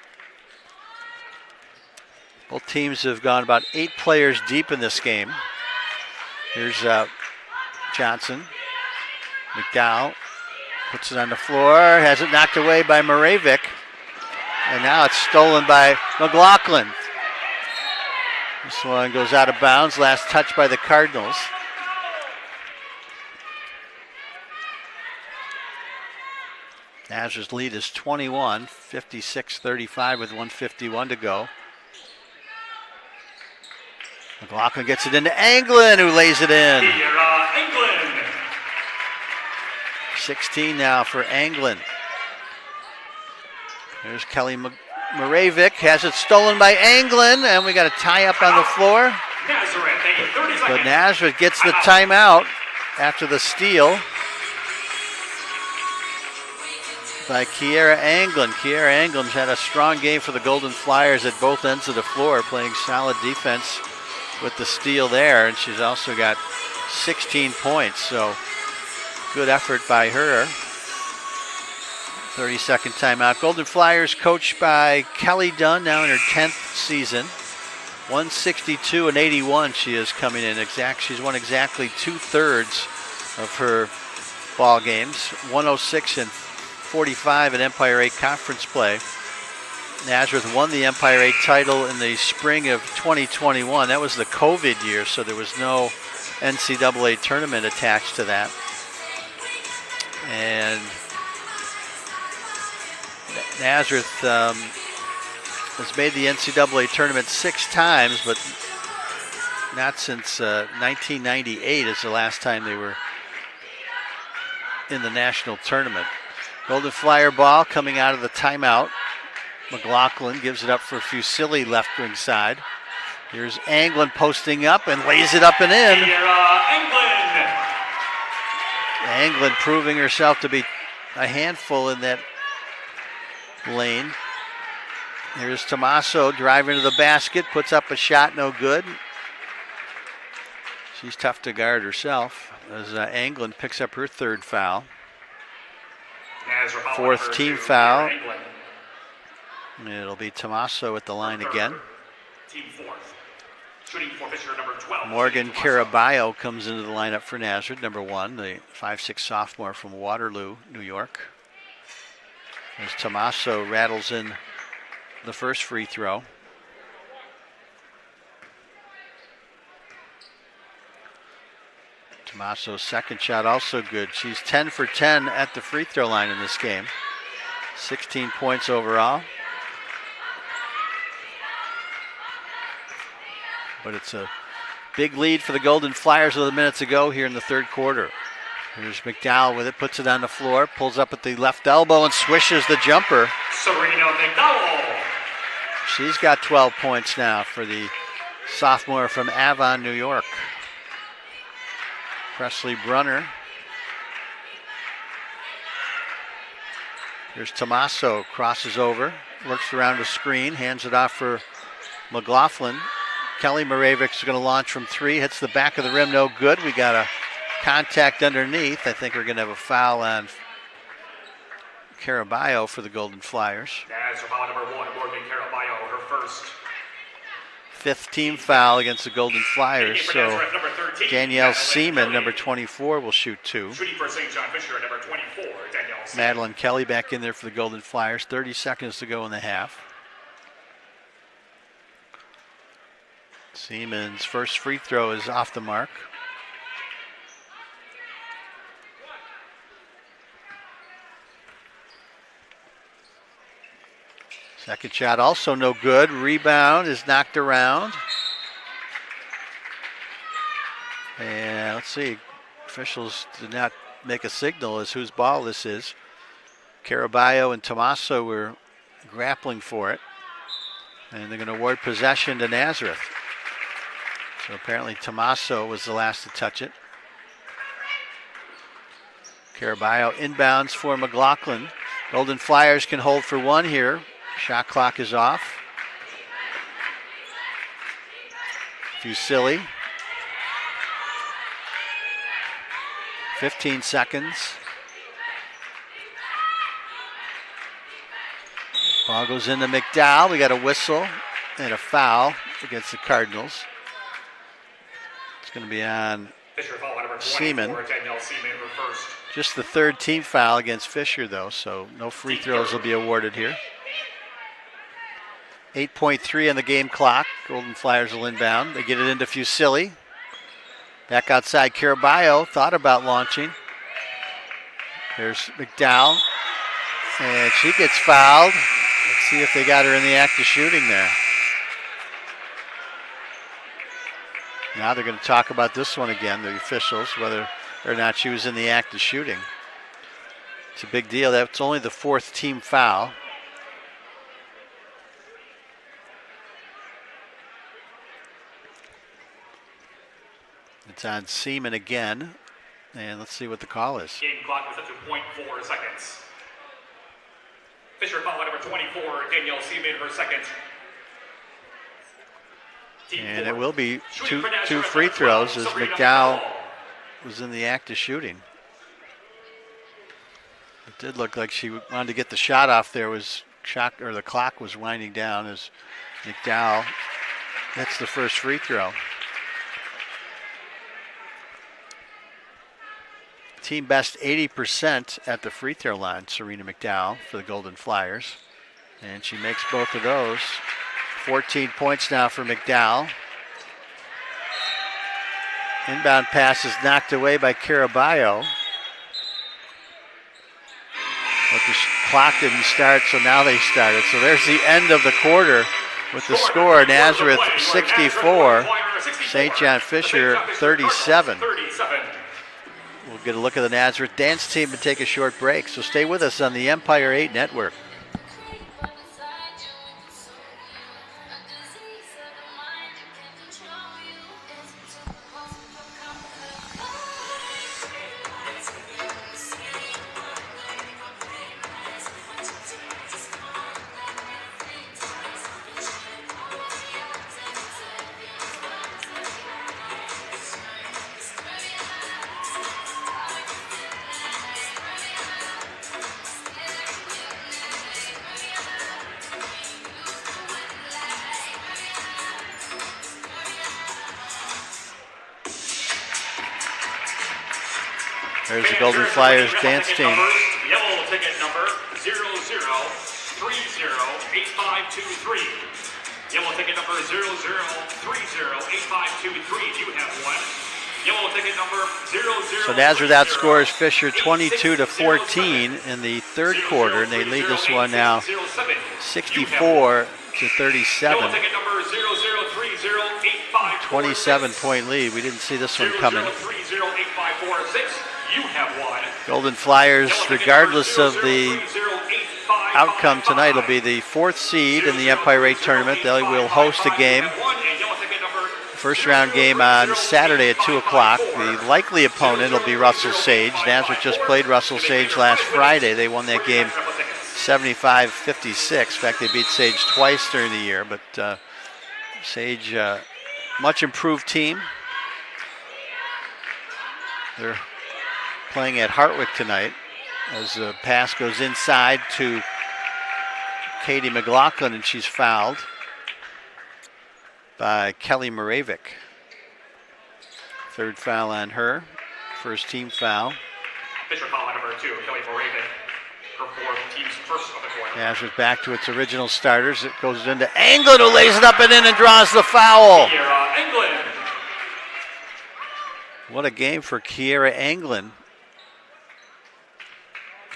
Both teams have gone about 8 players deep in this game. Here's Johnson. McDowell puts it on the floor, has it knocked away by Moravic, and now it's stolen by McLaughlin. This one goes out of bounds, last touch by the Cardinals. Nazareth's lead is 21, 56-35 with 1:51 to go. McLaughlin gets it into Anglin, who lays it in. 16 now for Anglin. There's Kelly Moravic, has it stolen by Anglin, and we got a tie up on the floor. But Nazareth gets the timeout after the steal by Kiera Anglin. Kiera Anglin's had a strong game for the Golden Flyers at both ends of the floor, playing solid defense with the steal there, and she's also got 16 points. So good effort by her. 30-second timeout. Golden Flyers coached by Kelly Dunn, now in her 10th season. 162-81 she is coming in. She's won exactly 2/3 of her ball games. 106-45 in Empire 8 conference play. Nazareth won the Empire 8 title in the spring of 2021. That was the COVID year, so there was no NCAA tournament attached to that. And Nazareth has made the NCAA tournament 6 times, but not since 1998 is the last time they were in the national tournament. Golden Flyer ball coming out of the timeout. McLaughlin gives it up for Fusilli left wing side. Here's Anglin posting up and lays it up and in. Anglin proving herself to be a handful in that lane. Here's Tommaso driving to the basket, puts up a shot, no good. She's tough to guard herself as Anglin picks up her 3rd foul. 4th team foul. It'll be Tommaso at the line again. Team 4th. Shooting for Fisher, number 12. Morgan Caraballo comes into the lineup for Nazareth, number 1, the 5'6" sophomore from Waterloo, New York. As Tommaso rattles in the first free throw. Tommaso's second shot also good. She's 10 for 10 at the free throw line in this game. 16 points overall. But it's a big lead for the Golden Flyers with minutes to go here in the 3rd quarter. Here's McDowell with it, puts it on the floor, pulls up at the left elbow and swishes the jumper. Serena McDowell. She's got 12 points now for the sophomore from Avon, New York. Presley Brunner. Here's Tommaso, crosses over, works around the screen, hands it off for McLaughlin. Kelly Moravic's going to launch from 3, hits the back of the rim, no good. We got a contact underneath. I think we're going to have a foul on Caraballo for the Golden Flyers. That's foul number 1, Morgan Caraballo, her first. 5th team foul against the Golden Flyers. So Danielle Seaman, number 24, will shoot 2. Shooting for St. John Fisher, number 24, Danielle Seaman. Madeline Kelly back in there for the Golden Flyers. 30 seconds to go in the half. Seaman's first free throw is off the mark. Second shot also no good. Rebound is knocked around. And let's see. Officials did not make a signal as whose ball this is. Caraballo and Tommaso were grappling for it. And they're going to award possession to Nazareth. So apparently Tommaso was the last to touch it. Caraballo inbounds for McLaughlin. Golden Flyers can hold for 1 here. Shot clock is off. Fusilli. 15 seconds. Ball goes into McDowell. We got a whistle and a foul against the Cardinals. It's going to be on Seaman. Just the 3rd team foul against Fisher, though, so no free throws will be awarded here. 8.3 on the game clock. Golden Flyers will inbound. They get it into Fusilli. Back outside, Caraballo thought about launching. There's McDowell. And she gets fouled. Let's see if they got her in the act of shooting there. Now they're going to talk about this one again, the officials, whether or not she was in the act of shooting. It's a big deal. That's only the 4th team foul. It's on Seaman again. And let's see what the call is. Game clock was up to 0.4 seconds. Fisher foul number 24, Danielle Seaman, her second. And it will be two free throws as McDowell was in the act of shooting. It did look like she wanted to get the shot off there. The clock was winding down as McDowell hits the first free throw. Team best 80% at the free throw line, Serena McDowell for the Golden Flyers. And she makes both of those. 14 points now for McDowell. Inbound pass is knocked away by Caraballo. But the clock didn't start, so now they started. So there's the end of the quarter with the score. Nazareth 64, St. John Fisher 37. We'll get a look at the Nazareth dance team and take a short break. So stay with us on the Empire 8 Network. There's the Golden Flyers dance team. Yellow ticket number 00308523. Yellow ticket number 00308523. You have one. Yellow ticket number 00. So Nazareth outscores Fisher 22-14 in the third quarter, and they lead this one now 64-37. 27-point lead. We didn't see this one coming. Golden Flyers, regardless of the outcome tonight, will be the fourth seed in the Empire 8 tournament. They will host a game, first round game on Saturday at 2 o'clock. The likely opponent will be Russell Sage. Nazareth just played Russell Sage last Friday. They won that game 75-56. In fact, they beat Sage twice during the year, but Sage, much improved team. They're playing at Hartwick tonight as the pass goes inside to Katie McLaughlin, and she's fouled by Kelly Moravik. Third foul on her, first team foul. Fisher foul number 2, Kelly Moravik. Her fourth, team's first of the quarter. Nazareth back to its original starters. It goes into Anglin, who lays it up and in and draws the foul. Kiera Anglin. What a game for Kiera Anglin.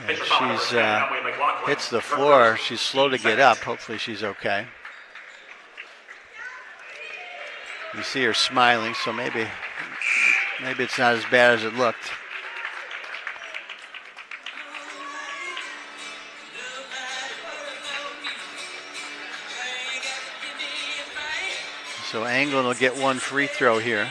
And she's hits the floor. She's slow to get up. Hopefully she's okay. You see her smiling, so maybe it's not as bad as it looked. So Anglin will get one free throw here.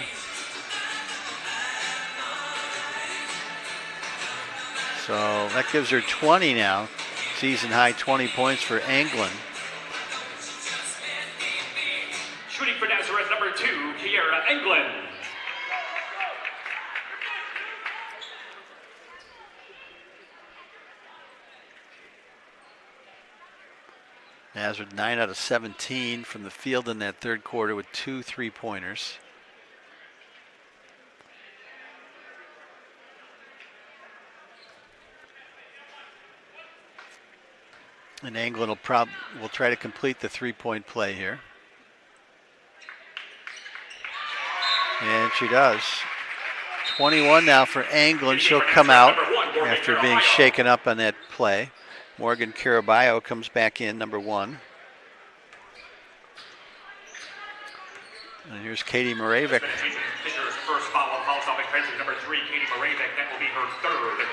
So that gives her 20 now. Season high 20 points for Anglin. Shooting for Nazareth number 2, Kiera Anglin. Nazareth 9 out of 17 from the field in that third quarter with 2 3-pointers. And Anglin will try to complete the 3-point play here. And she does. 21 now for Anglin. She'll come out after being shaken up on that play. Morgan Caraballo comes back in, number 1. And here's Katie Moravik. Fisher's first foul on foul stopping penalty number 3, Katie Moravik. That will be her third.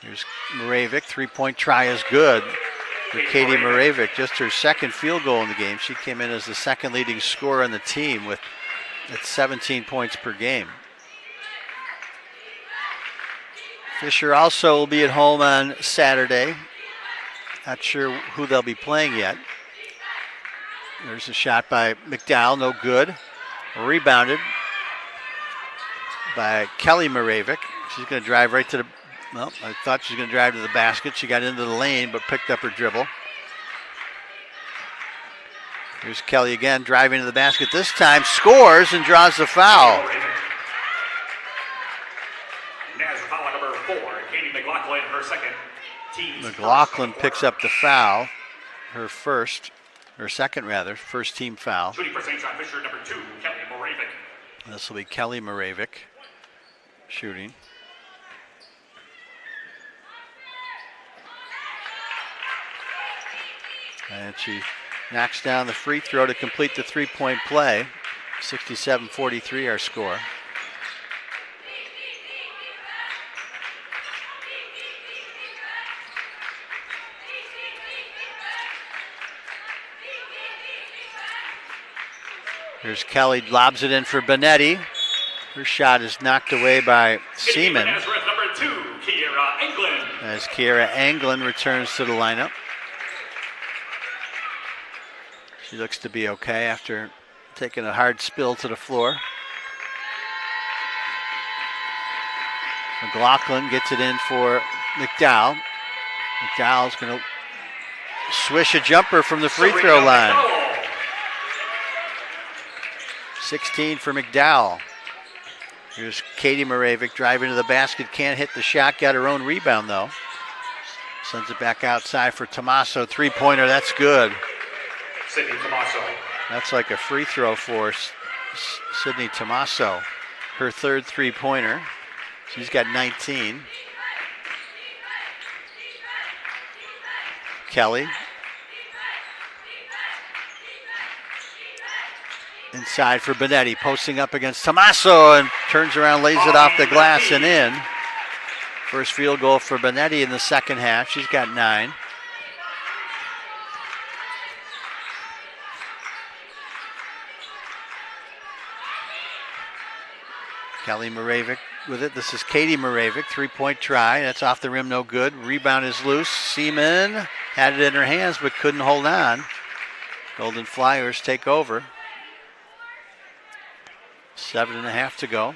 Here's Moravik. 3-point try is good for Katie Moravik. Just her second field goal in the game. She came in as the second leading scorer on the team with 17 points per game. Fisher also will be at home on Saturday. Not sure who they'll be playing yet. There's a shot by McDowell, no good. Rebounded by Kelly Moravec. She's going to drive right to the, well, I thought she was going to drive to the basket. She got into the lane but picked up her dribble. Here's Kelly again, driving to the basket. This time scores and draws the foul. Nazareth foul number 4, Katie McLaughlin, her second. Team's McLaughlin first picks up the foul, her first team foul. Shooting for St. John Fisher, number 2, Kelly Moravec. This will be Kelly Moravec shooting. And she knocks down the free throw to complete the three-point play. 67-43 our score. Here's Kelly, lobs it in for Benetti. Her shot is knocked away by Seaman. Nazareth, number 2, Kiera Anglin. As Kiera Anglin returns to the lineup. She looks to be okay after taking a hard spill to the floor. McLaughlin gets it in for McDowell. McDowell's going to swish a jumper from the free throw line. 16 for McDowell. Here's Katie Moravec driving to the basket. Can't hit the shot. Got her own rebound, though. Sends it back outside for Tomaso. Three-pointer. That's good. Sydney Tomaso. That's like a free throw for Sydney Tomaso. Her third three-pointer. She's got 19. Kelly. Inside for Benetti, posting up against Tomaso and turns around, lays it off the glass and in. First field goal for Benetti in the second half. She's got 9. Kelly Moravec with it. This is Katie Moravec, three-point try. That's off the rim, no good. Rebound is loose. Seaman had it in her hands but couldn't hold on. Golden Flyers take over. 7.5 to go.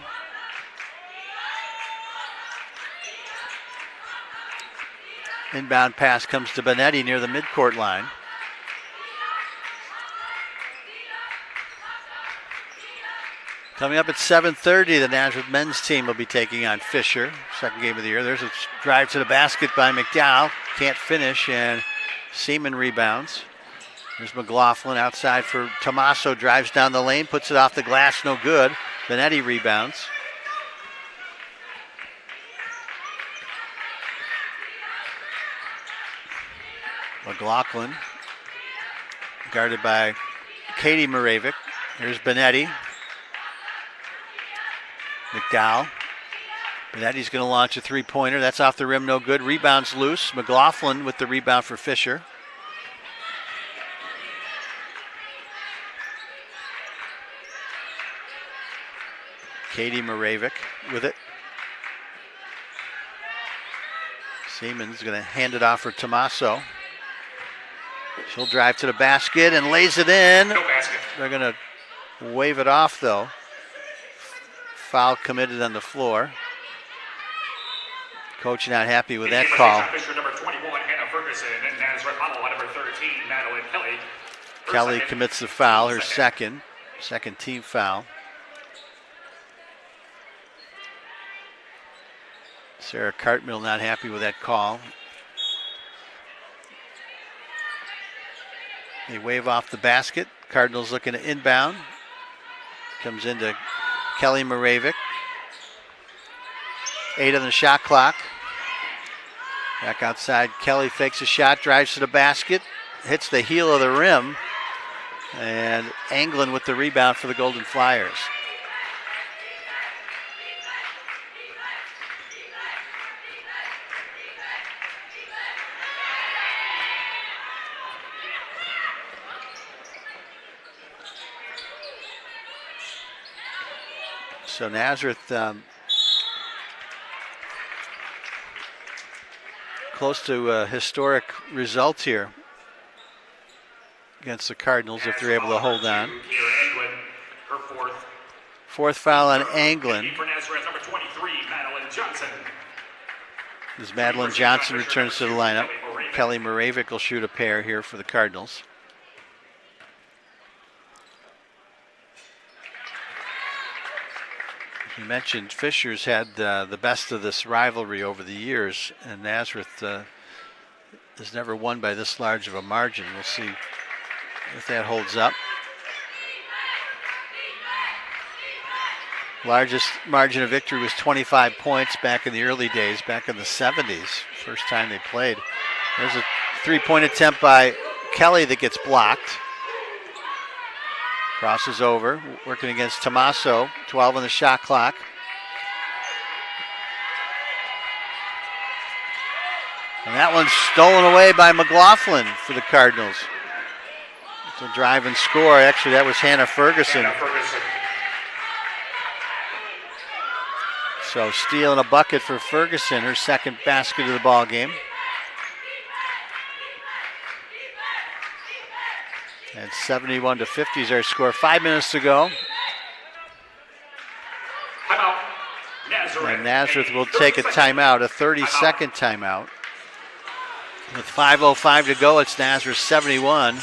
Inbound pass comes to Benetti near the midcourt line. Coming up at 7:30, the Nazareth men's team will be taking on Fisher. Second game of the year. There's a drive to the basket by McDowell. Can't finish, and Seaman rebounds. There's McLaughlin outside for Tomaso. Drives down the lane, puts it off the glass, no good. Benetti rebounds. McLaughlin guarded by Katie Moravec. Here's Benetti. McDowell. Benetti's going to launch a three-pointer. That's off the rim, no good. Rebounds loose. McLaughlin with the rebound for Fisher. Katie Moravec with it. Seaman's going to hand it off for Tomaso. She'll drive to the basket and lays it in. No basket. They're going to wave it off, though. Foul committed on the floor. Coach not happy with that call. Fisher, number 21, Hannah Ferguson, and Nazareth Hollow, number 13, Madeline Kelly. Kelly commits the foul, her second team foul. Sarah Cartmill not happy with that call. They wave off the basket. Cardinals looking to inbound. Comes into Kelly Moravec. 8 on the shot clock. Back outside, Kelly fakes a shot, drives to the basket, hits the heel of the rim, and Anglin with the rebound for the Golden Flyers. So Nazareth close to a historic result here. against the Cardinals if they're able to hold on. Her fourth. Fourth foul on Anglin. For Nazareth, number 23, Madeline Johnson. As Madeline Johnson returns to the lineup, Kelly Moravic will shoot a pair here for the Cardinals. As you mentioned, Fisher's had the best of this rivalry over the years, and Nazareth has never won by this large of a margin. We'll see if that holds up. Largest margin of victory was 25 points back in the early days, back in the 70s, first time they played. There's a three-point attempt by Kelly that gets blocked. Crosses over, working against Tommaso, 12 on the shot clock. And that one's stolen away by McLaughlin for the Cardinals. It's a drive and score. Actually, that was Hannah Ferguson. So steal and a bucket for Ferguson, her second basket of the ball game. And 71-50 is our score. 5 minutes to go. Timeout. Nazareth. And Nazareth will take a timeout, a 30-second timeout. With 5:05 to go, it's Nazareth 71,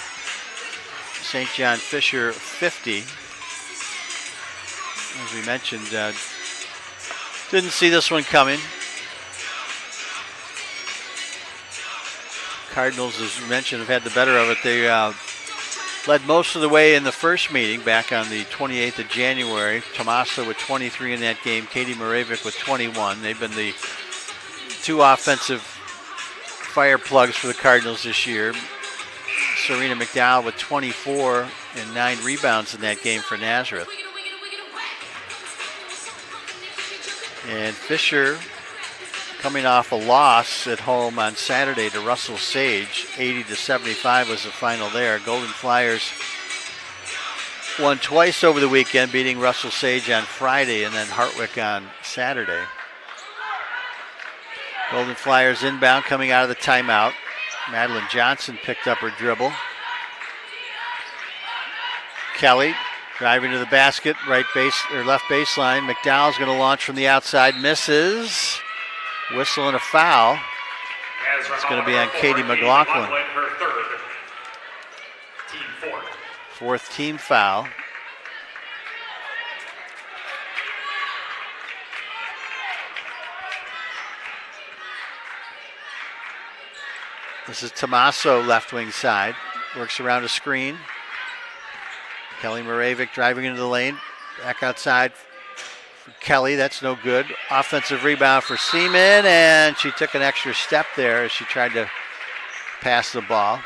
St. John Fisher 50. As we mentioned, didn't see this one coming. Cardinals, as we mentioned, have had the better of it. They led most of the way in the first meeting back on the 28th of January. Tommaso with 23 in that game, Katie Moravic with 21. They've been the two offensive fire plugs for the Cardinals this year. Serena McDowell with 24 and 9 rebounds in that game for Nazareth. And Fisher coming off a loss at home on Saturday to Russell Sage. 80-75 was the final there. Golden Flyers won twice over the weekend, beating Russell Sage on Friday and then Hartwick on Saturday. Golden Flyers inbound coming out of the timeout. Madeline Johnson picked up her dribble. Kelly driving to the basket, right base or left baseline. McDowell's going to launch from the outside, misses. Whistle and a foul. It's going to be on Katie McLaughlin. Her third. Team fourth. Fourth team foul. This is Tommaso, left wing side. Works around a screen. Kelly Moravic driving into the lane. Back outside for Kelly. That's no good. Offensive rebound for Seaman, and she took an extra step there as she tried to pass the ball.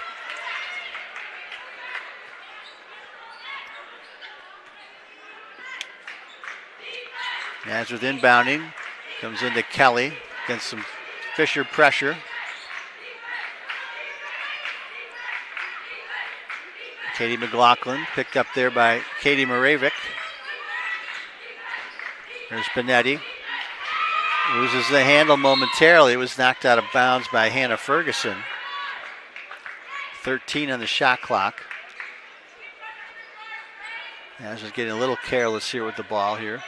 Nazareth inbounding. Comes into Kelly against some Fisher pressure. Katie McLaughlin picked up there by Katie Moravic. There's Benetti. Loses the handle momentarily. It was knocked out of bounds by Hannah Ferguson. 13 on the shot clock. Nazareth getting a little careless here with the ball here.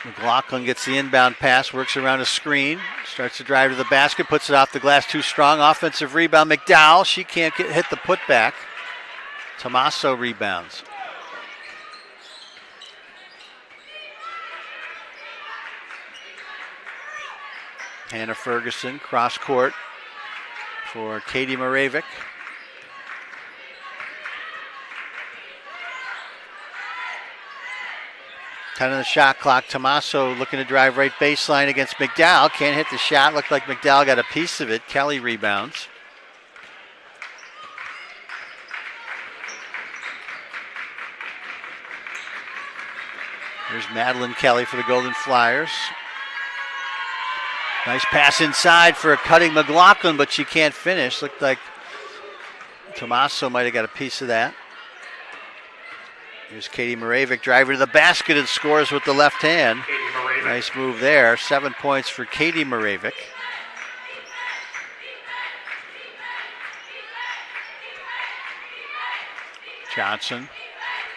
McLaughlin gets the inbound pass, works around a screen, starts to drive to the basket, puts it off the glass too strong. Offensive rebound, McDowell. She can't hit the putback. Tommaso rebounds. Hannah Ferguson, cross court for Katie Moravic. 10 on the shot clock. Tommaso looking to drive right baseline against McDowell. Can't hit the shot. Looked like McDowell got a piece of it. Kelly rebounds. There's Madeline Kelly for the Golden Flyers. Nice pass inside for a cutting McLaughlin, but she can't finish. Looked like Tommaso might have got a piece of that. Here's Katie Moravic driving to the basket and scores with the left hand. Nice move there. 7 points for Katie Moravic. Johnson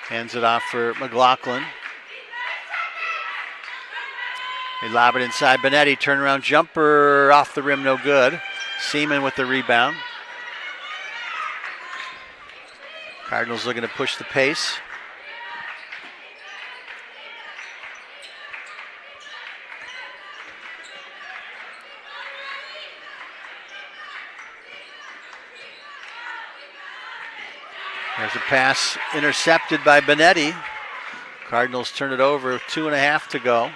hands it off for McLaughlin. They lob it inside. Benetti, turnaround jumper off the rim, no good. Seaman with the rebound. Cardinals looking to push the pace. There's a pass intercepted by Benetti. Cardinals turn it over, 2.5 to go.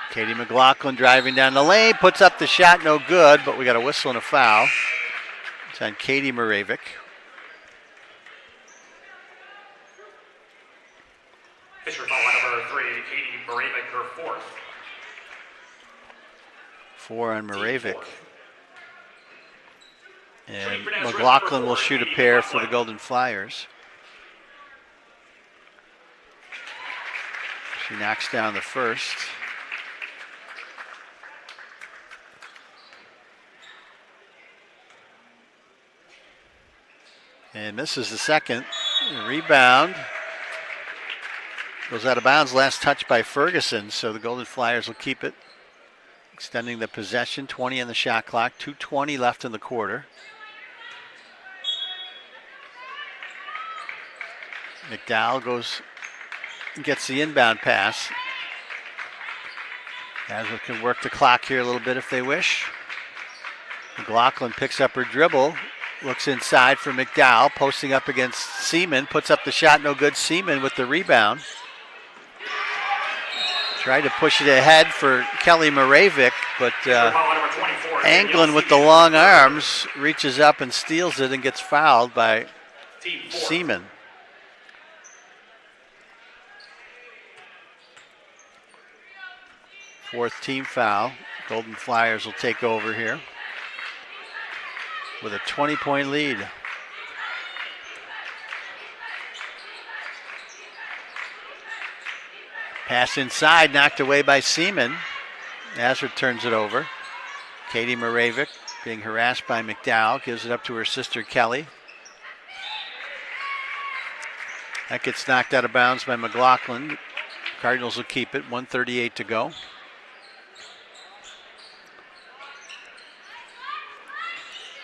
Katie McLaughlin driving down the lane, puts up the shot, no good, but we got a whistle and a foul. It's on Katie Moravic. Fisher foul on number 3, Katie Moravic, her 4th. 4 on Moravic. And McLaughlin will shoot a pair for the Golden Flyers. She knocks down the first. And misses the second. Rebound. Goes out of bounds. Last touch by Ferguson, so the Golden Flyers will keep it. Extending the possession. 20 on the shot clock. 2:20 left in the quarter. McDowell goes and gets the inbound pass. Nazareth can work the clock here a little bit if they wish. McLaughlin picks up her dribble. Looks inside for McDowell, posting up against Seaman. Puts up the shot, no good. Seaman with the rebound. Tried to push it ahead for Kelly Moravic, but Anglin with the long arms reaches up and steals it and gets fouled by Seaman. Fourth team foul. Golden Flyers will take over here with a 20-point lead. Pass inside, knocked away by Seaman. Nazareth turns it over. Katie Moravic being harassed by McDowell, gives it up to her sister Kelly. That gets knocked out of bounds by McLaughlin. Cardinals will keep it, 1:38 to go.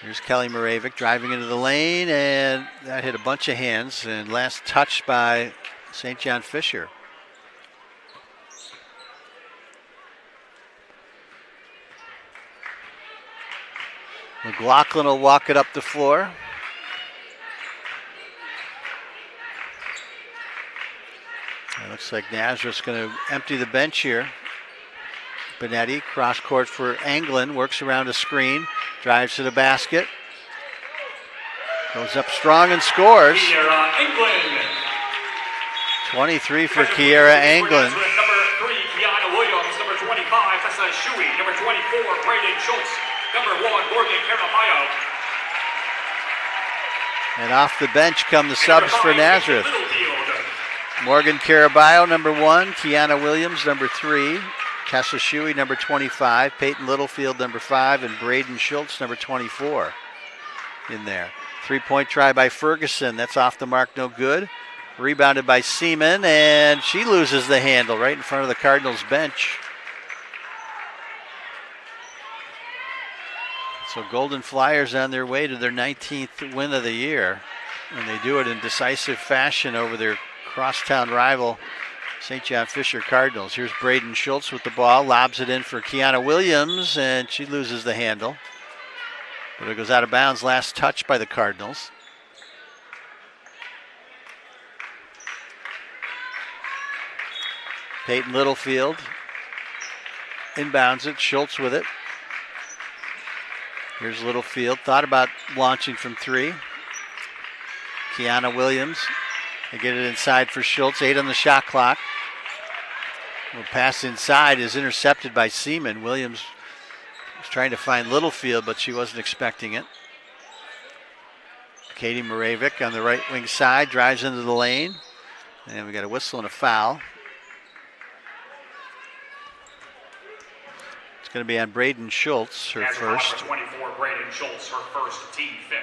Here's Kelly Moravic driving into the lane, and that hit a bunch of hands, and last touched by St. John Fisher. McLaughlin will walk it up the floor. It looks like Nazareth's going to empty the bench here. Benetti, cross court for Anglin, works around a screen, drives to the basket. Goes up strong and scores. 23 for Kiera Anglin. Number 3, Kiana Williams. Number 25, Tessa Shuey. Number 24, Brayden Schultz. Number 1, Morgan Caraballo. And off the bench come the subs for Nazareth. Morgan Caraballo, number 1. Kiana Williams, number 3. Tessa Shuey, number 25. Peyton Littlefield, number 5. And Brayden Schultz, number 24 in there. 3-point try by Ferguson. That's off the mark, no good. Rebounded by Seaman, and she loses the handle right in front of the Cardinals bench. So Golden Flyers on their way to their 19th win of the year. And they do it in decisive fashion over their crosstown rival, St. John Fisher Cardinals. Here's Brayden Schultz with the ball, lobs it in for Kiana Williams, and she loses the handle. But it goes out of bounds, last touch by the Cardinals. Peyton Littlefield inbounds it, Schultz with it. Here's Littlefield, thought about launching from 3. Kiana Williams, they get it inside for Schultz, 8 on the shot clock. The pass inside is intercepted by Seaman. Williams was trying to find Littlefield, but she wasn't expecting it. Katie Moravic on the right wing side, drives into the lane. And we got a whistle and a foul. It's going to be on Braden Schultz, her first. Number 24, Braden Schultz, her first, team fifth.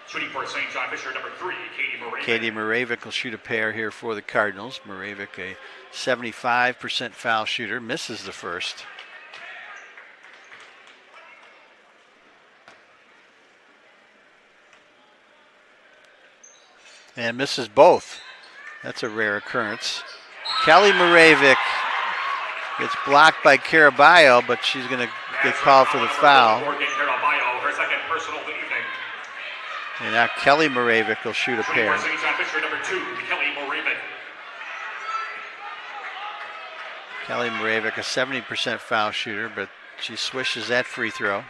Shooting for St. John Fisher, number 3, Katie Moravic. Katie Moravic will shoot a pair here for the Cardinals. Moravic, a 75% foul shooter, misses the first. And misses both. That's a rare occurrence. Kelly Moravic gets blocked by Caraballo, but she's going to get called for the foul. Her second personal of the evening. And now Kelly Moravic will shoot a pair. St. John Fisher, number 2, Kelly Moravic. Kelly Moravic, a 70% foul shooter, but she swishes that free throw.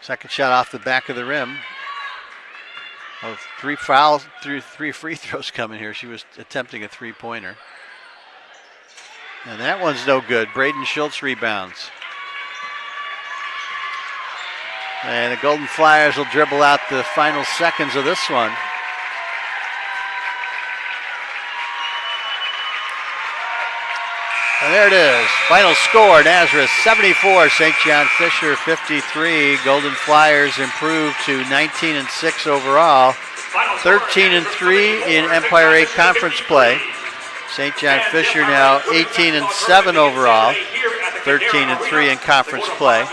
Second shot off the back of the rim. Oh, three free throws coming here. She was attempting a three-pointer. And that one's no good. Braden Schultz rebounds. And the Golden Flyers will dribble out the final seconds of this one. And there it is. Final score, Nazareth 74, St. John Fisher 53. Golden Flyers improved to 19-6 overall, 13-3 in Empire 8 conference play. St. John Fisher now 18-7 overall, 13-3 in conference play.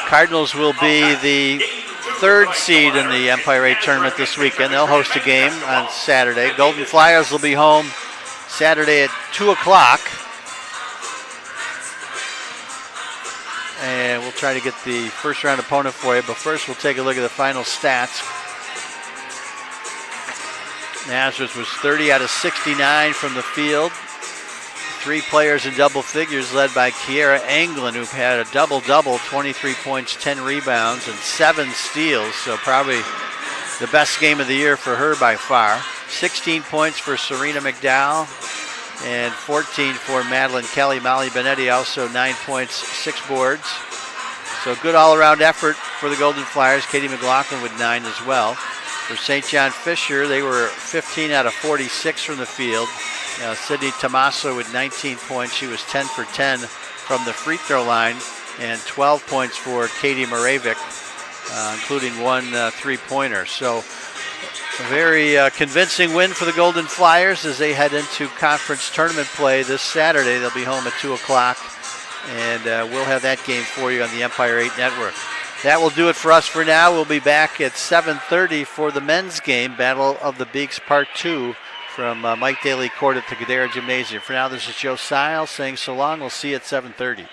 Cardinals will be the third seed in the Empire 8 tournament this weekend. They'll host a game on Saturday. Golden Flyers will be home Saturday at 2 o'clock. And we'll try to get the first round opponent for you. But first we'll take a look at the final stats. Nazareth was 30 out of 69 from the field. 3 players in double figures led by Kiera Anglin, who had a double-double, 23 points, 10 rebounds, and 7 steals. So probably the best game of the year for her by far. 16 points for Serena McDowell and 14 for Madeline Kelly. Molly Benetti also 9 points, 6 boards. So good all-around effort for the Golden Flyers. Katie McLaughlin with 9 as well. For St. John Fisher, they were 15 out of 46 from the field. Sydney Tomaso with 19 points. She was 10 for 10 from the free throw line, and 12 points for Katie Moravic, including 1 three-pointer. So a very convincing win for the Golden Flyers as they head into conference tournament play this Saturday. They'll be home at 2 o'clock, and we'll have that game for you on the Empire 8 Network. That will do it for us for now. We'll be back at 7:30 for the men's game, Battle of the Beaks Part 2 from Mike Daly Court at the Cadera Gymnasium. For now, this is Joe Sile saying so long. We'll see you at 7:30.